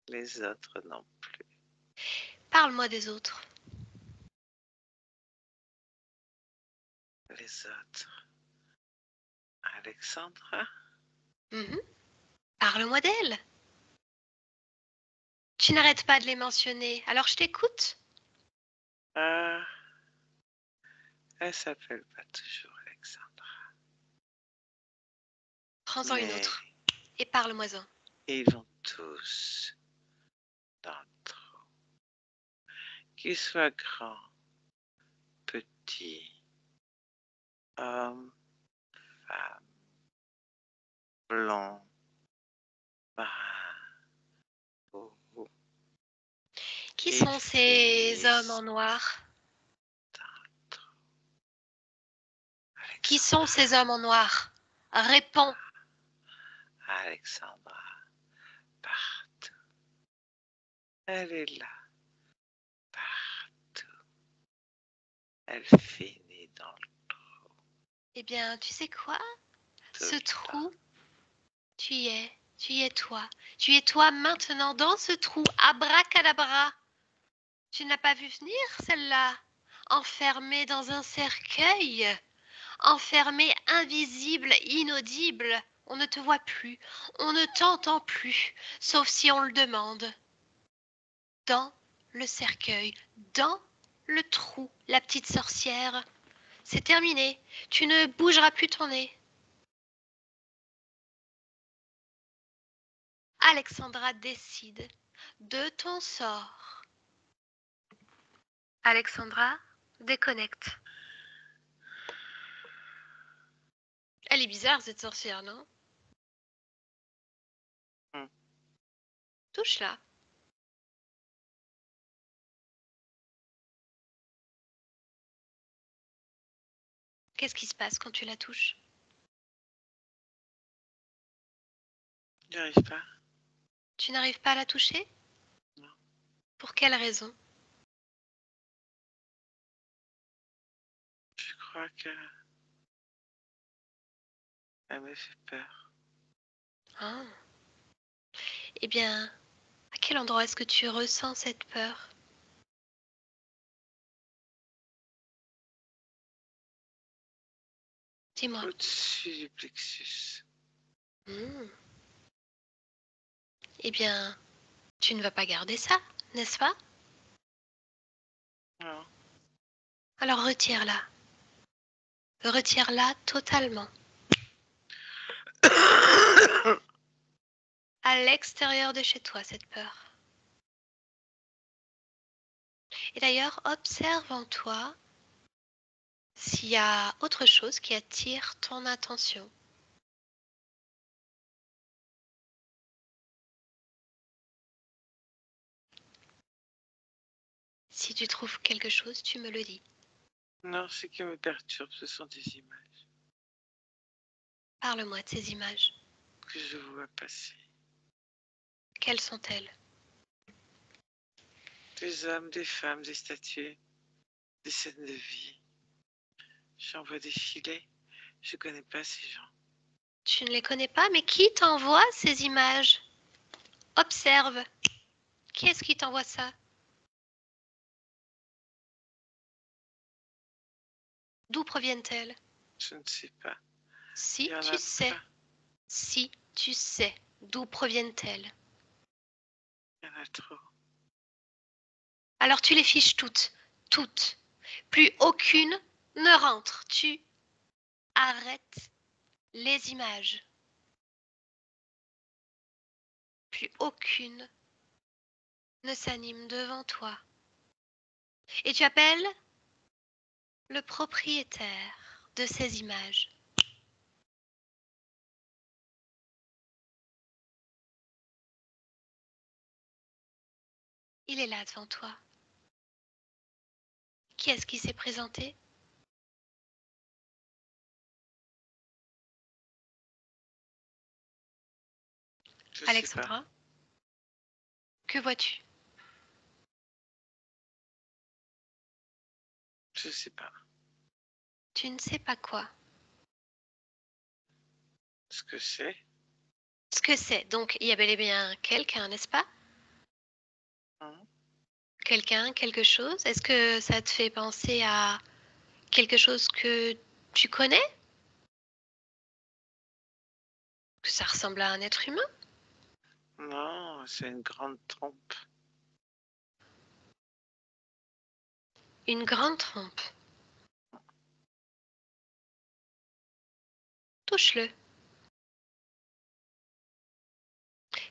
Les autres non plus. Parle-moi des autres. Les autres. Alexandra? Parle-moi d'elle. Tu n'arrêtes pas de les mentionner, alors je t'écoute. Ah, elle s'appelle pas toujours Alexandra. Prends-en une Mais autre et parle-moi-en. ils vont tous dans le trou. Qu'ils soient grands, petits, hommes, femmes, blonds, bruns, beaux. Qui Ils sont ces hommes finissent en noir? dans le trou. Qui sont ces hommes en noir? Réponds. Alexandra, partout. Elle est là, partout. Elle finit dans le trou. Eh bien, tu sais quoi? tout Ce le temps. trou, tu y es toi. Tu es toi maintenant dans ce trou, abracadabra. Tu ne l'as pas vu venir, celle-là? Enfermée dans un cercueil, enfermée, invisible, inaudible. On ne te voit plus, on ne t'entend plus, sauf si on le demande. Dans le cercueil, dans le trou, la petite sorcière. C'est terminé, tu ne bougeras plus ton nez. Alexandra décide de ton sort. Alexandra déconnecte. Elle est bizarre cette sorcière, non? Touche-la. Qu'est-ce qui se passe quand tu la touches? J'y arrive pas. Tu n'arrives pas à la toucher? Non. Pour quelle raison? Je crois que elle me fait peur. Ah. Eh bien, à quel endroit est-ce que tu ressens cette peur? Dis-moi. Au-dessus du plexus. Eh bien, tu ne vas pas garder ça, n'est-ce pas? Non. Alors retire-la. Retire-la totalement. À l'extérieur de chez toi, cette peur. Et d'ailleurs, observe en toi s'il y a autre chose qui attire ton attention. Si tu trouves quelque chose, tu me le dis. Non, ce qui me perturbe, ce sont des images Parle-moi de ces images. que je vois passer. Quelles sont-elles? Des hommes, des femmes, des statues, des scènes de vie. J'en vois défiler. Je connais pas ces gens. Tu ne les connais pas, mais qui t'envoie ces images? Observe. Qui est-ce qui t'envoie ça? D'où proviennent-elles? Je ne sais pas. Si Il y en tu a sais. plein. Si tu sais. D'où proviennent-elles? Il y en a trop. Alors tu les fiches toutes. Toutes. Plus aucune ne rentre. Tu arrêtes les images. Plus aucune ne s'anime devant toi. Et tu appelles le propriétaire de ces images. Il est là devant toi. Qui est-ce qui s'est présenté? Je sais pas. Alexandra? Que vois-tu? Je sais pas. Tu ne sais pas quoi. Ce que c'est. Ce que c'est. Donc, il y a bel et bien quelqu'un, n'est-ce pas? Quelqu'un, quelque chose? Est-ce que ça te fait penser à quelque chose que tu connais? Que ça ressemble à un être humain? Non, c'est une grande trompe. Une grande trompe. Touche-le.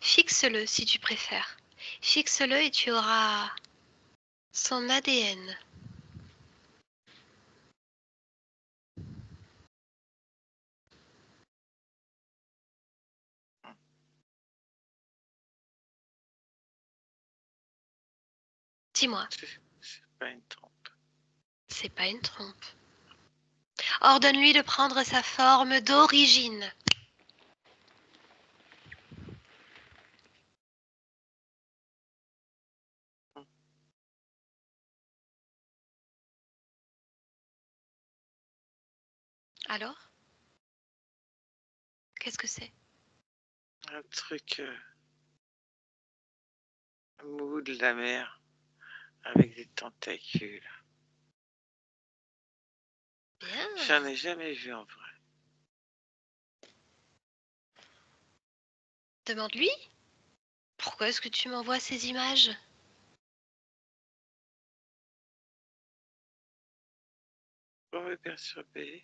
Fixe-le si tu préfères. Fixe-le et tu auras son ADN. Dis-moi, C'est pas une trompe. c'est pas une trompe. Ordonne-lui de prendre sa forme d'origine. Alors? Qu'est-ce que c'est? Un truc mou de la mer avec des tentacules. Bien. J'en ai jamais vu en vrai. Demande-lui. Pourquoi est-ce que tu m'envoies ces images? Pour me perturber,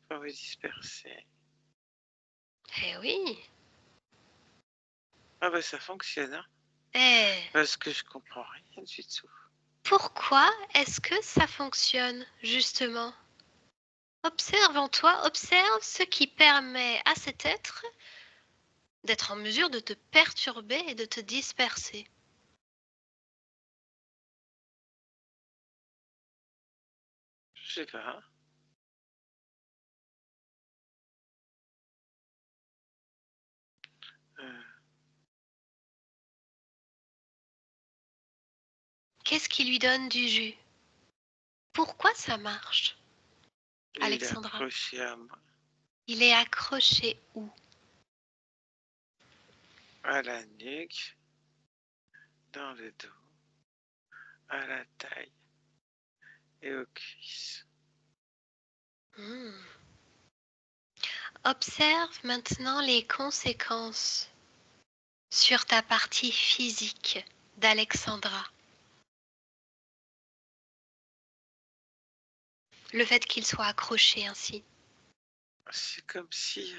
pour me disperser. Eh oui. Ah bah ça fonctionne, hein, Eh, parce que je comprends rien du tout. pourquoi est-ce que ça fonctionne, justement? Observe en toi, observe ce qui permet à cet être d'être en mesure de te perturber et de te disperser. Je sais pas. Euh, Qu'est-ce qui lui donne du jus? Pourquoi ça marche, il est Alexandra? accroché à moi, Il est accroché où? à la nuque, dans le dos, à la taille et aux cuisses. Hmm. Observe maintenant les conséquences sur ta partie physique d'Alexandra. Le fait qu'il soit accroché ainsi. C'est comme si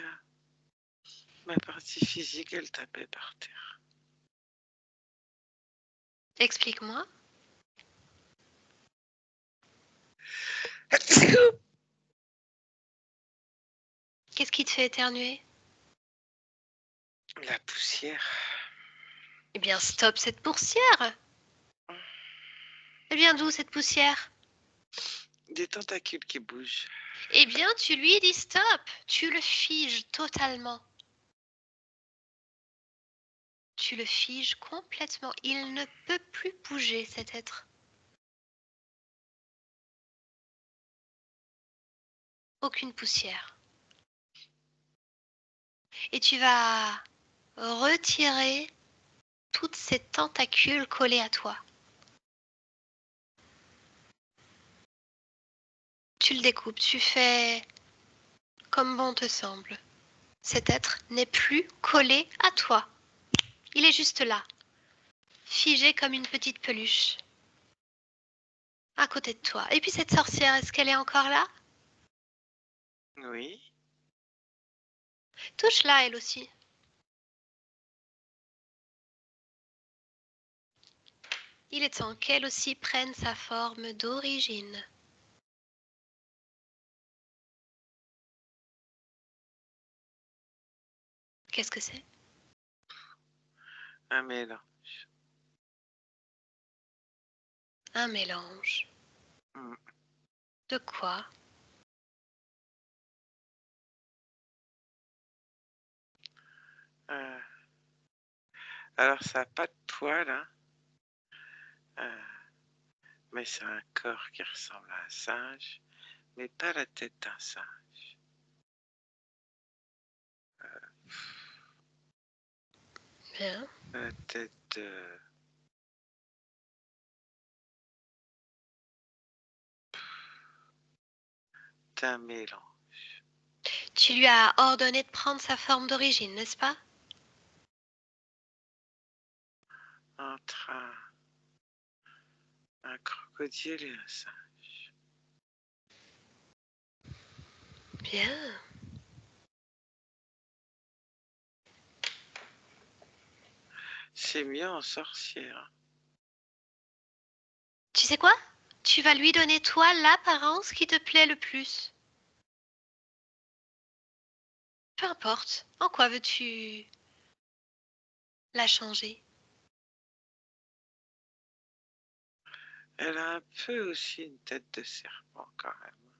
ma partie physique, elle tapait par terre. Explique-moi. Qu'est-ce qui te fait éternuer? La poussière. Eh bien, stop cette poussière. Eh bien, d'où cette poussière? Des tentacules qui bougent. Eh bien, tu lui dis stop. Tu le figes totalement. Tu le figes complètement. Il ne peut plus bouger, cet être. Aucune poussière. Et tu vas retirer toutes ces tentacules collées à toi. Tu le découpes, tu fais comme bon te semble. Cet être n'est plus collé à toi. Il est juste là, figé comme une petite peluche, à côté de toi. Et puis cette sorcière, est-ce qu'elle est encore là? Oui. Touche-la, elle aussi. Il est temps qu'elle aussi prenne sa forme d'origine. Qu'est-ce que c'est? Un mélange. Un mélange. Mm. De quoi? Euh, alors ça n'a pas de poils, hein, mais c'est un corps qui ressemble à un singe, mais pas la tête d'un singe. Bien. La tête d'un mélange. Tu lui as ordonné de prendre sa forme d'origine, n'est-ce pas? Entre un crocodile et un singe. Bien. C'est mieux en sorcière. Tu sais quoi? Tu vas lui donner, toi, l'apparence qui te plaît le plus. Peu importe. En quoi veux-tu la changer? Elle a un peu aussi une tête de serpent quand même.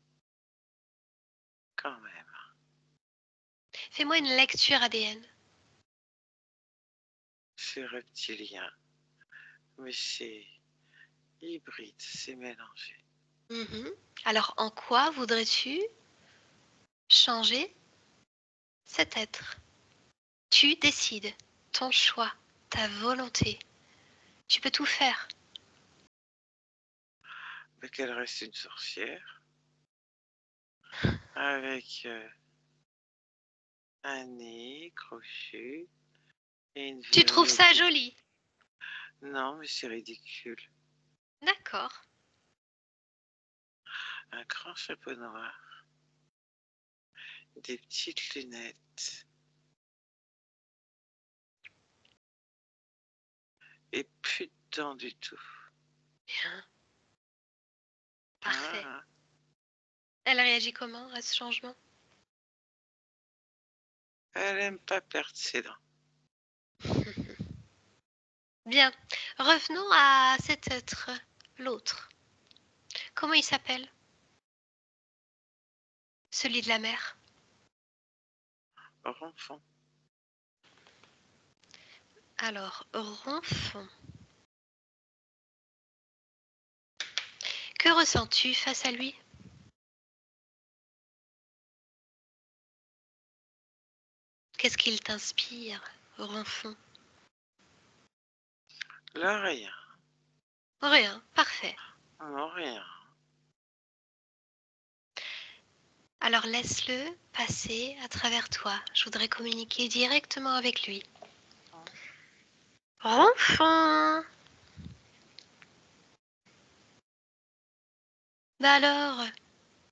Quand même. Fais-moi une lecture ADN. C'est reptilien, mais c'est hybride, c'est mélangé. Mhm. Alors, en quoi voudrais-tu changer cet être. Tu décides, ton choix, ta volonté. Tu peux tout faire. Mais qu'elle reste une sorcière avec un nez crochu et une Tu trouves ça virgule. joli? Non, mais c'est ridicule. D'accord. Un grand chapeau noir, des petites lunettes et plus de dents du tout. Bien. Parfait. Ah, Elle réagit comment à ce changement? elle aime pas perdre ses dents. Bien. Revenons à cet être, l'autre. Comment il s'appelle? Celui de la mer. Ronfon. Alors, Ronfon. Que ressens-tu face à lui? Qu'est-ce qu'il t'inspire, Ronfon? Là, rien. Rien, parfait. Non, rien. Alors laisse-le passer à travers toi. Je voudrais communiquer directement avec lui. Ronfon! Bah alors,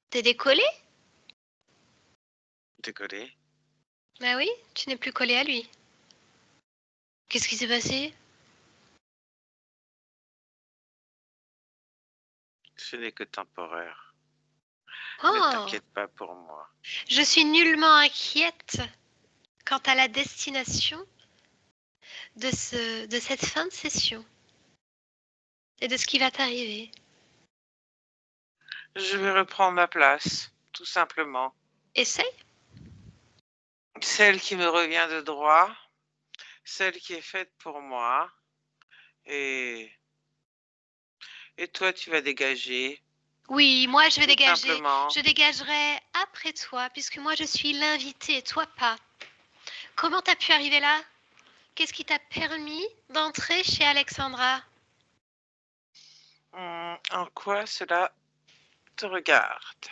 t'es décollé? Décollé. Bah oui, tu n'es plus collé à lui. Qu'est-ce qui s'est passé? Ce n'est que temporaire. Ne Oh, t'inquiète pas pour moi. je suis nullement inquiète quant à la destination de cette fin de session et de ce qui va t'arriver. Je vais reprendre ma place, tout simplement. Essaye. Celle qui me revient de droit, celle qui est faite pour moi. Et, et toi, tu vas dégager, Oui, moi je vais tout dégager. simplement. Je dégagerai après toi, puisque moi je suis l'invité, toi pas. Comment t'as pu arriver là? Qu'est-ce qui t'a permis d'entrer chez Alexandra? En quoi cela te regarde?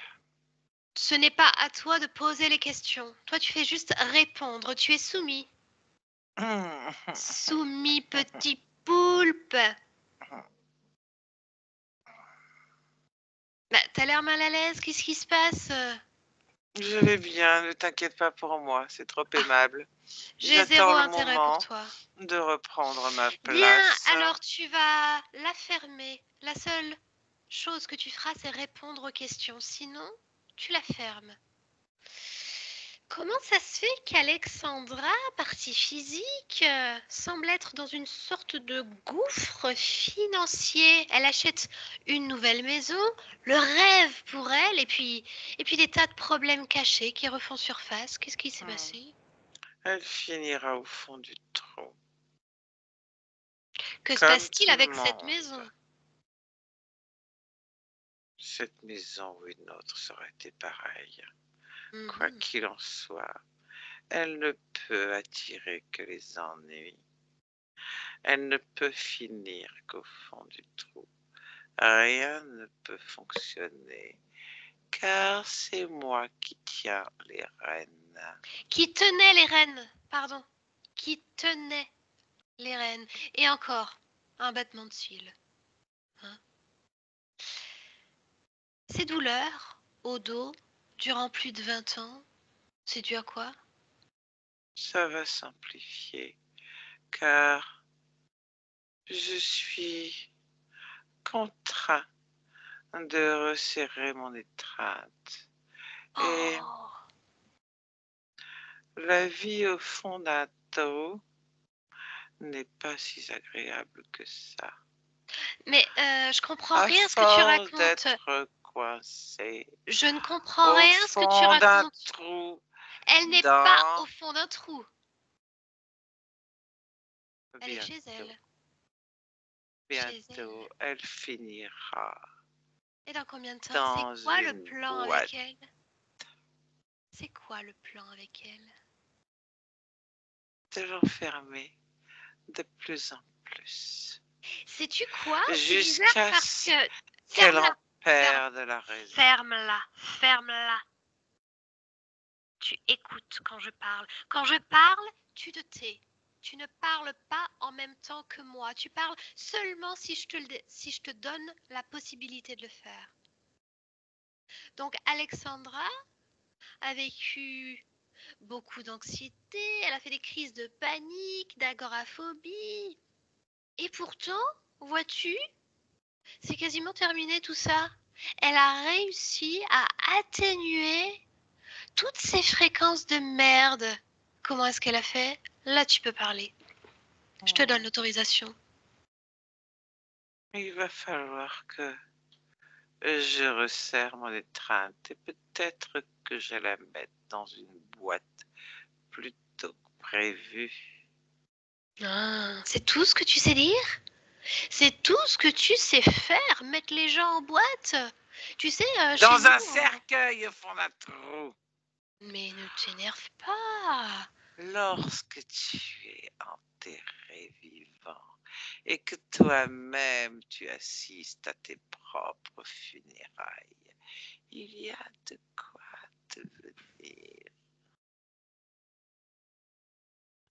Ce n'est pas à toi de poser les questions. Toi, tu fais juste répondre. Tu es soumis. Soumis, petit poulpe. Bah, t'as l'air mal à l'aise. Qu'est-ce qui se passe? Je vais bien, ne t'inquiète pas pour moi, c'est trop aimable. J'ai zéro J'attends le intérêt pour moment toi. de reprendre ma Bien, place. alors tu vas la fermer. La seule chose que tu feras, c'est répondre aux questions. Sinon, tu la fermes. Comment ça se fait qu'Alexandra, partie physique, semble être dans une sorte de gouffre financier? Elle achète une nouvelle maison, le rêve pour elle, et puis des tas de problèmes cachés qui refont surface. Qu'est-ce qui s'est passé? Elle finira au fond du trou, Que se comme passe-t-il tout le avec cette monde. maison? Cette maison ou une autre serait été pareille. Mhm. Quoi qu'il en soit, elle ne peut attirer que les ennuis. Elle ne peut finir qu'au fond du trou. Rien ne peut fonctionner, car c'est moi qui tiens les rênes. Qui tenait les rênes? Pardon. Qui tenait les rênes? Et encore, un battement de cils. Hein? Ces douleurs au dos durant plus de 20 ans, c'est dû à quoi? Ça va s'amplifier, car je suis contraint de resserrer mon étreinte. Et Oh! la vie au fond d'un trou n'est pas si agréable que ça. Mais je comprends À rien à ce que tu force racontes. d'être coincé Je ne comprends au rien à ce que tu fond d'un racontes. trou Elle n'est pas dans au fond d'un trou. Elle est chez bientôt, elle. Chez elle. bientôt, elle finira Et dans combien de temps? C'est dans quoi le une plan avec boîte. elle? C'est quoi le plan avec elle? De l'enfermer de plus en plus. Sais-tu quoi? C'est bizarre Jusqu'à parce ce que... qu'elle Ferme-la, en perde la raison. ferme-la, ferme-la. Tu écoutes quand je parle. Quand je parle, tu te tais. Tu ne parles pas en même temps que moi. Tu parles seulement si je te donne la possibilité de le faire. Donc Alexandra a vécu beaucoup d'anxiété, elle a fait des crises de panique, d'agoraphobie. Et pourtant, vois-tu, c'est quasiment terminé tout ça. Elle a réussi à atténuer toutes ces fréquences de merde. Comment est-ce qu'elle a fait? Là, tu peux parler. Je te donne l'autorisation. Il va falloir que je resserre mon étreinte et peut-être que je la mette dans une boîte plutôt que prévu. Ah, c'est tout ce que tu sais dire? C'est tout ce que tu sais faire, mettre les gens en boîte? Tu sais, chez Dans un nous, cercueil au fond d'un trou. Mais ne t'énerve pas. Lorsque tu es enterré vivant et que toi-même tu assistes à tes propres funérailles, il y a de quoi devenir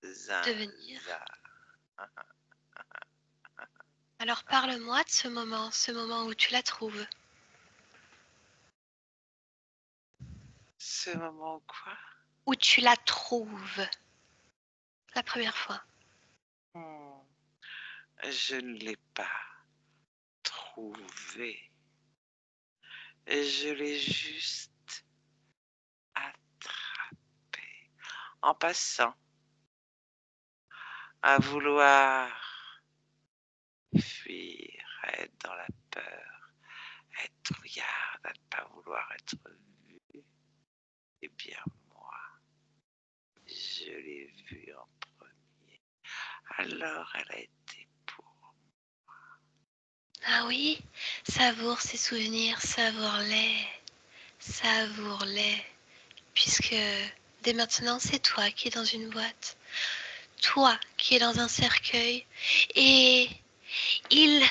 Devenir. zinzin. Alors parle-moi de ce moment où tu la trouves. Ce moment quoi? Où tu la trouves. La première fois. Je ne l'ai pas trouvé. Je l'ai juste attrapé en passant, à vouloir fuir, à être dans la peur, à être trouillard, à ne pas vouloir être vu. Eh bien, moi, je l'ai vue en premier. Alors, elle a été pour. Ah oui, savoure ces souvenirs, savoure-les, savoure-les. Puisque dès maintenant, c'est toi qui es dans une boîte. Toi qui es dans un cercueil. Et il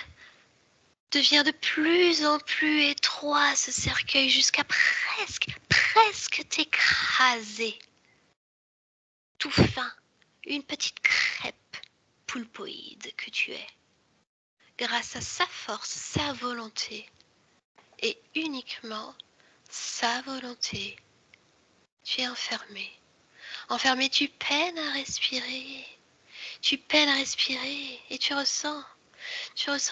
devient de plus en plus étroit, ce cercueil, jusqu'à presque t'écraser. Tout fin, une petite crêpe poulpoïde que tu es. Grâce à sa force, sa volonté, et uniquement sa volonté, tu es enfermé. Enfermé, tu peines à respirer. Tu peines à respirer et tu ressens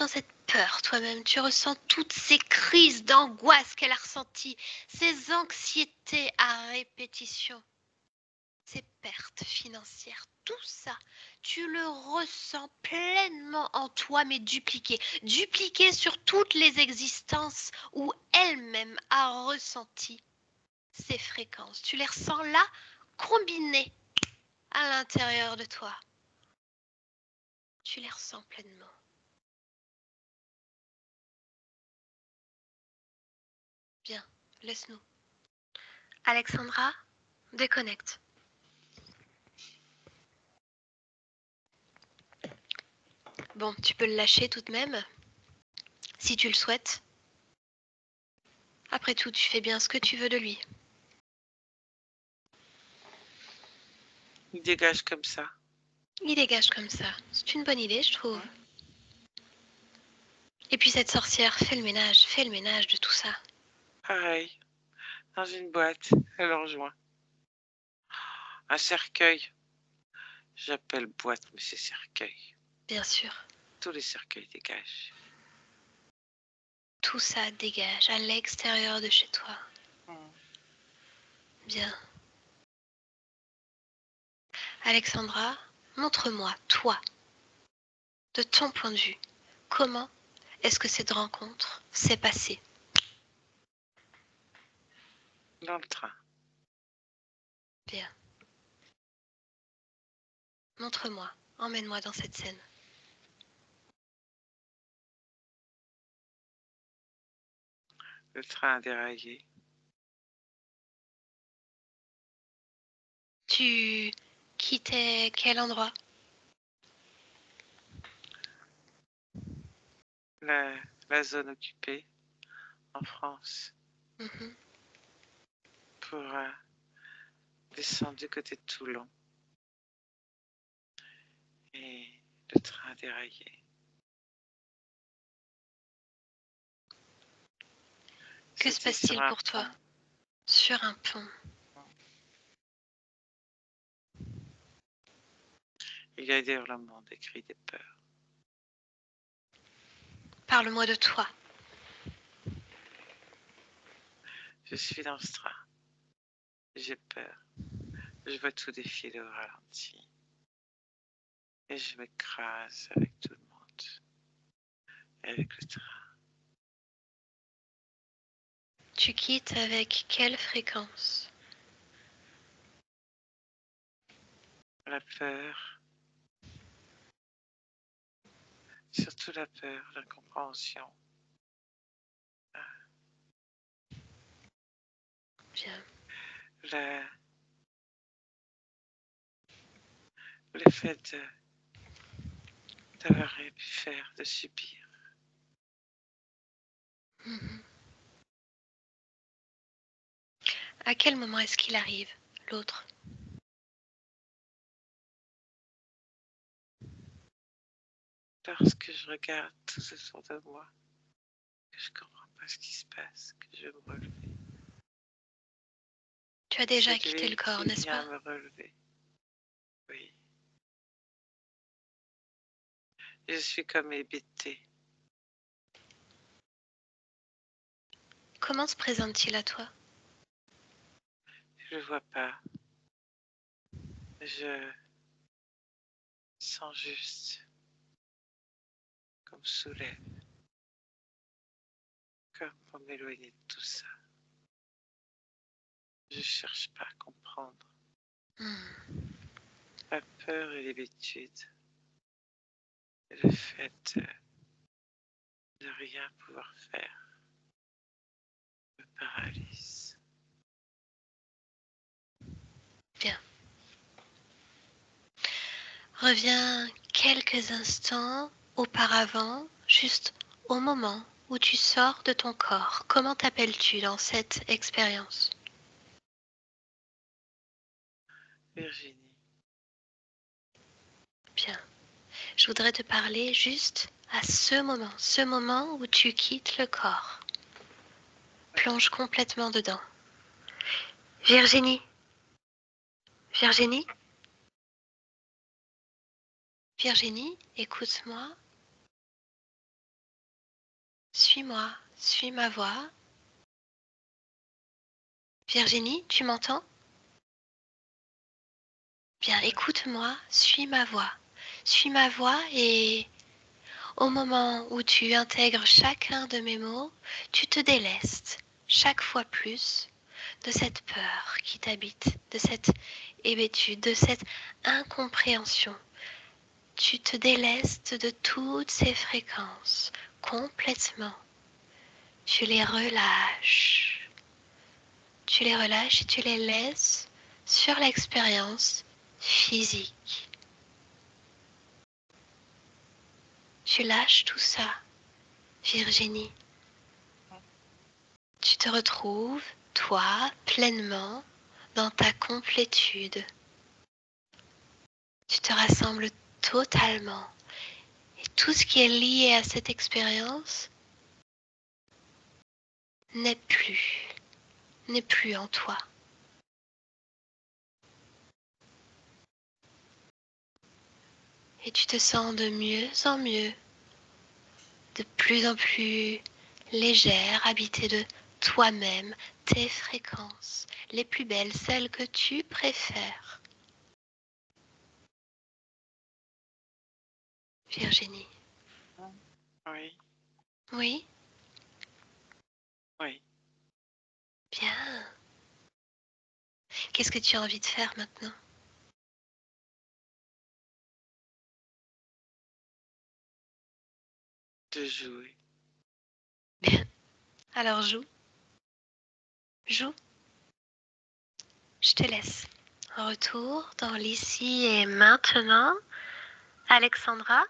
cette peur toi-même. Tu ressens toutes ces crises d'angoisse qu'elle a ressenties, ces anxiétés à répétition, ces pertes financières. Tout ça, tu le ressens pleinement en toi, mais dupliqué. Dupliqué sur toutes les existences où elle-même a ressenti ces fréquences. Tu les ressens là, combinées à l'intérieur de toi. Tu les ressens pleinement. Bien, laisse-nous. Alexandra, déconnecte. Bon, tu peux le lâcher tout de même, si tu le souhaites. Après tout, tu fais bien ce que tu veux de lui. Il dégage comme ça. Il dégage comme ça. C'est une bonne idée, je trouve. Et puis cette sorcière, fais le ménage de tout ça. Pareil, dans une boîte, elle le rejoint. Un cercueil. J'appelle boîte, mais c'est cercueil. Bien sûr. Tous les cercueils dégagent. Tout ça dégage à l'extérieur de chez toi. Bien. Alexandra, montre-moi, toi, de ton point de vue, comment est-ce que cette rencontre s'est passée? Dans le train. Bien. Montre-moi, emmène-moi dans cette scène. Le train a déraillé. Tu quittais quel endroit? La zone occupée en France Mhm. pour descendre du côté de Toulon. Et le train a déraillé. Que se C'était sur passe-t-il un pour toi? pont. Sur un pont. Il y a des hurlements, des cris, des peurs. Parle-moi de toi. Je suis dans ce train. J'ai peur. Je vois tout défiler au ralenti. Et je m'écrase avec tout le monde. Et avec le train. Tu quittes avec quelle fréquence? La peur. Surtout la peur, l'incompréhension. Bien. Le fait d'avoir rien pu faire, de subir. Mhm. À quel moment est-ce qu'il arrive, l'autre? Lorsque je regarde tout autour de moi, que je comprends pas ce qui se passe, que je veux me relever. Tu as déjà C'est quitté lui le corps, qui n'est-ce vient pas? me relever. Oui. Je suis comme hébétée. Comment se présente-t-il à toi? Je le vois pas. Je sens juste comme soulève, comme pour m'éloigner de tout ça. Je cherche pas à comprendre. La peur et l'habitude, et le fait de rien pouvoir faire me paralyse. Bien. Reviens quelques instants auparavant, juste au moment où tu sors de ton corps. Comment t'appelles-tu dans cette expérience? Virginie, Bien. Je voudrais te parler juste à ce moment où tu quittes le corps. Plonge complètement dedans. Virginie, Virginie, Virginie, écoute-moi. Suis-moi, suis ma voix. Virginie, tu m'entends? Bien, écoute-moi, suis ma voix. Suis ma voix et au moment où tu intègres chacun de mes mots, tu te délestes chaque fois plus de cette peur qui t'habite, de cette hébétude, de cette incompréhension. Tu te délestes de toutes ces fréquences complètement. Tu les relâches. Tu les relâches et tu les laisses sur l'expérience physique. Tu lâches tout ça, Virginie. Tu te retrouves, toi, pleinement dans ta complétude. Tu te rassembles totalement. Et tout ce qui est lié à cette expérience n'est plus en toi. Et tu te sens de mieux en mieux, de plus en plus légère, habitée de toi-même, tes fréquences, les plus belles, celles que tu préfères. Virginie. oui, Oui, oui. bien. Qu'est-ce que tu as envie de faire maintenant? De jouer. Bien. Alors joue. Joue. Je te laisse. Retour dans l'ici et maintenant. Alexandra,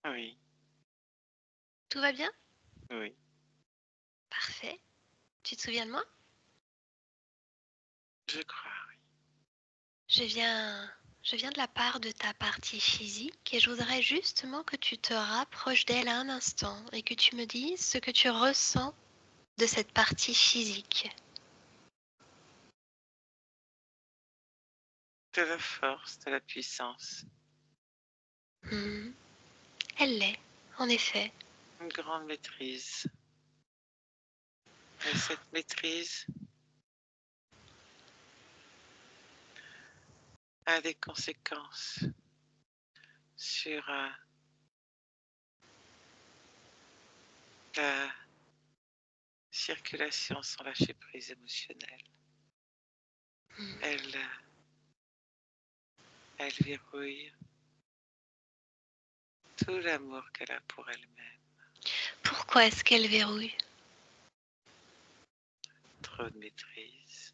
Oui, tout va bien? oui. Parfait. Tu te souviens de moi? Je crois, oui. Je viens de la part de ta partie physique et je voudrais justement que tu te rapproches d'elle un instant et que tu me dises ce que tu ressens de cette partie physique. De la force, de la puissance, Hmm. Elle l'est, en effet. une grande maîtrise. Et cette maîtrise a des conséquences sur la circulation sans lâcher prise émotionnelle. Hmm. Elle verrouille tout l'amour qu'elle a pour elle-même. Pourquoi est-ce qu'elle verrouille? Trop de maîtrise.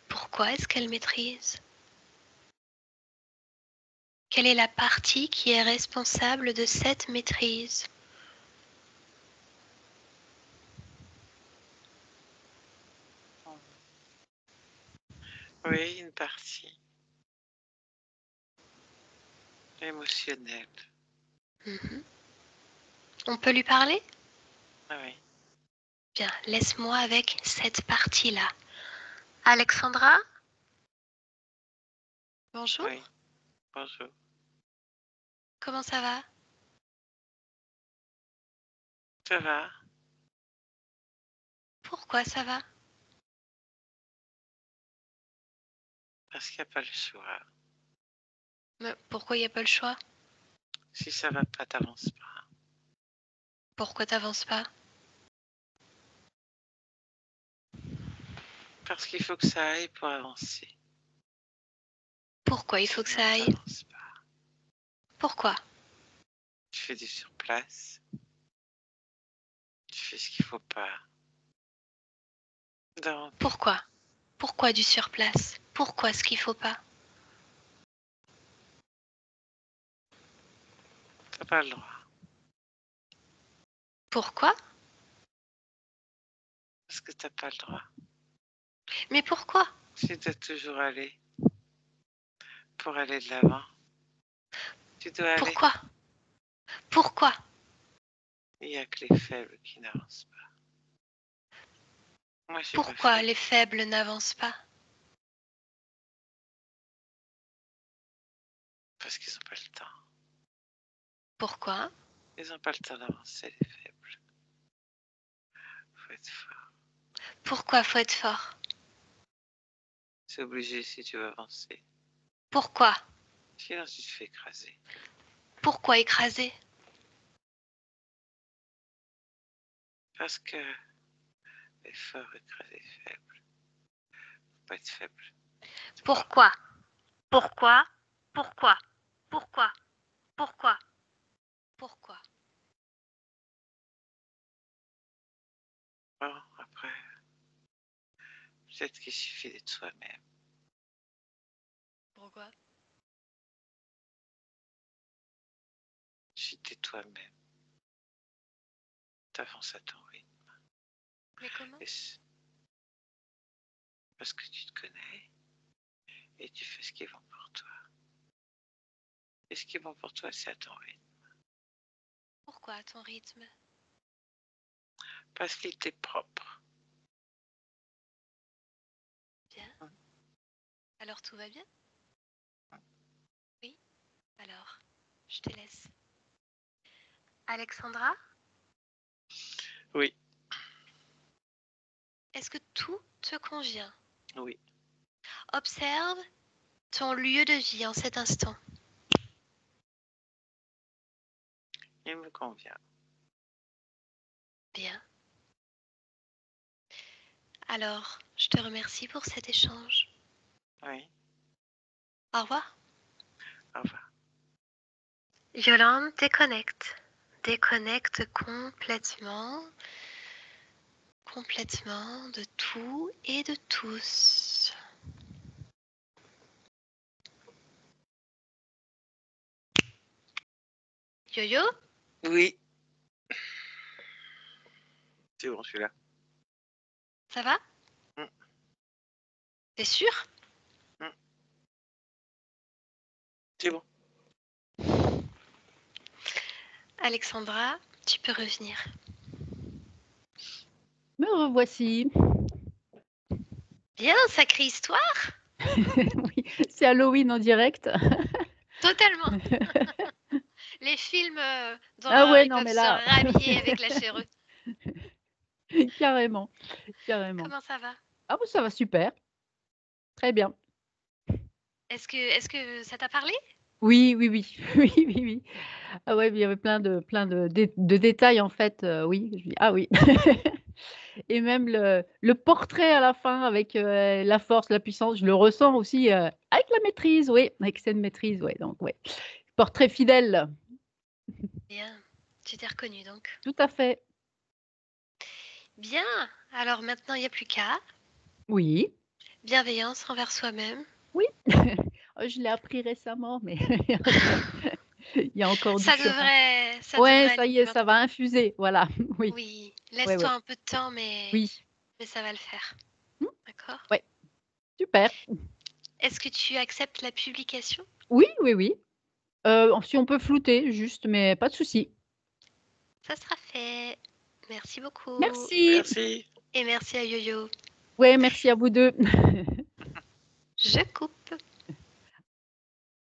Pourquoi est-ce qu'elle maîtrise? Quelle est la partie qui est responsable de cette maîtrise? Oui, une partie émotionnelle. Mhm. On peut lui parler? Ah oui, Bien, laisse-moi avec cette partie-là. Alexandra? Bonjour, oui. Bonjour. comment ça va? Ça va? Pourquoi ça va? Parce qu'il n'y a pas le choix. Mais pourquoi il n'y a pas le choix? Si ça va pas, t'avances pas. Pourquoi t'avances pas? Parce qu'il faut que ça aille pour avancer. Pourquoi il faut que Sinon, ça aille? t'avances pas. Pourquoi? Tu fais du surplace. Tu fais ce qu'il faut pas. Donc, Pourquoi? Pourquoi du surplace? Pourquoi ce qu'il faut pas? t'as pas le droit. Pourquoi? Parce que t'as pas le droit. Mais pourquoi? Tu dois toujours aller pour aller de l'avant. Tu dois aller. Pourquoi? Pourquoi? Il n'y a que les faibles qui n'avancent pas. Moi, j'ai pas Pourquoi fait. les faibles n'avancent pas? Parce qu'ils n'ont pas le temps. Pourquoi? Ils n'ont pas le temps d'avancer, les faibles. Faut être fort. Pourquoi faut être fort? C'est obligé si tu veux avancer. Pourquoi? Sinon, tu te fais écraser. Pourquoi écraser? Parce que les forts écrasent les faibles. Faut pas être faible. Pourquoi? Pourquoi? Pourquoi? Pourquoi? Pourquoi? Pourquoi? Bon, après, peut-être qu'il suffit d'être soi-même. Pourquoi? Si t'es toi-même, t'avances à ton rythme. Mais comment? Parce que tu te connais et tu fais ce qui est bon pour toi. Et ce qui est bon pour toi, c'est à ton rythme. Pourquoi à ton rythme? Parce qu'il t'est propre. Bien. Alors tout va bien? Oui. Alors, je te laisse. Alexandra, Oui, est-ce que tout te convient? oui. Observe ton lieu de vie en cet instant. Il me convient. Bien. Alors, je te remercie pour cet échange. Oui, Au revoir. au revoir. Yolande, déconnecte. Déconnecte complètement. complètement de tout et de tous. Yo-yo, Oui. C'est bon, je suis là. ça va? Mm. T'es sûr? C'est bon. Alexandra, tu peux revenir. Me revoici. Bien, sacrée histoire. Oui, c'est Halloween en direct. Totalement. Les films Ah d'horreur, ouais, ils non, peuvent mais se là, rhabiller avec la chéreux. carrément, carrément. Comment ça va? Ah bon, ça va super, très bien. Est-ce que ça t'a parlé? Oui, oui, oui, oui, oui, oui. Ah ouais, il y avait plein de détails en fait, oui. Je dis: «Ah oui» et même le portrait à la fin avec, la force, la puissance, je le ressens aussi, avec la maîtrise, oui, avec cette maîtrise, ouais, donc ouais. Portrait fidèle, Bien, tu t'es reconnue donc. tout à fait. Bien, alors maintenant il n'y a plus qu'à. Oui, Bienveillance envers soi-même. oui. Oh, je l'ai appris récemment, mais il y a encore du Ça chemin. devrait Ouais, aller ça y est, ça va maintenant. infuser, voilà, oui. Oui, Ouais, laisse-toi ouais. un peu de temps, mais Oui. ça va le faire. Mmh, D'accord? ouais, super. Est-ce que tu acceptes la publication? Oui, oui, oui. Si on peut flouter juste, mais pas de souci. Ça sera fait. Merci beaucoup. Merci. Merci. Et merci à Yo-Yo. Ouais, merci à vous 2. Je coupe.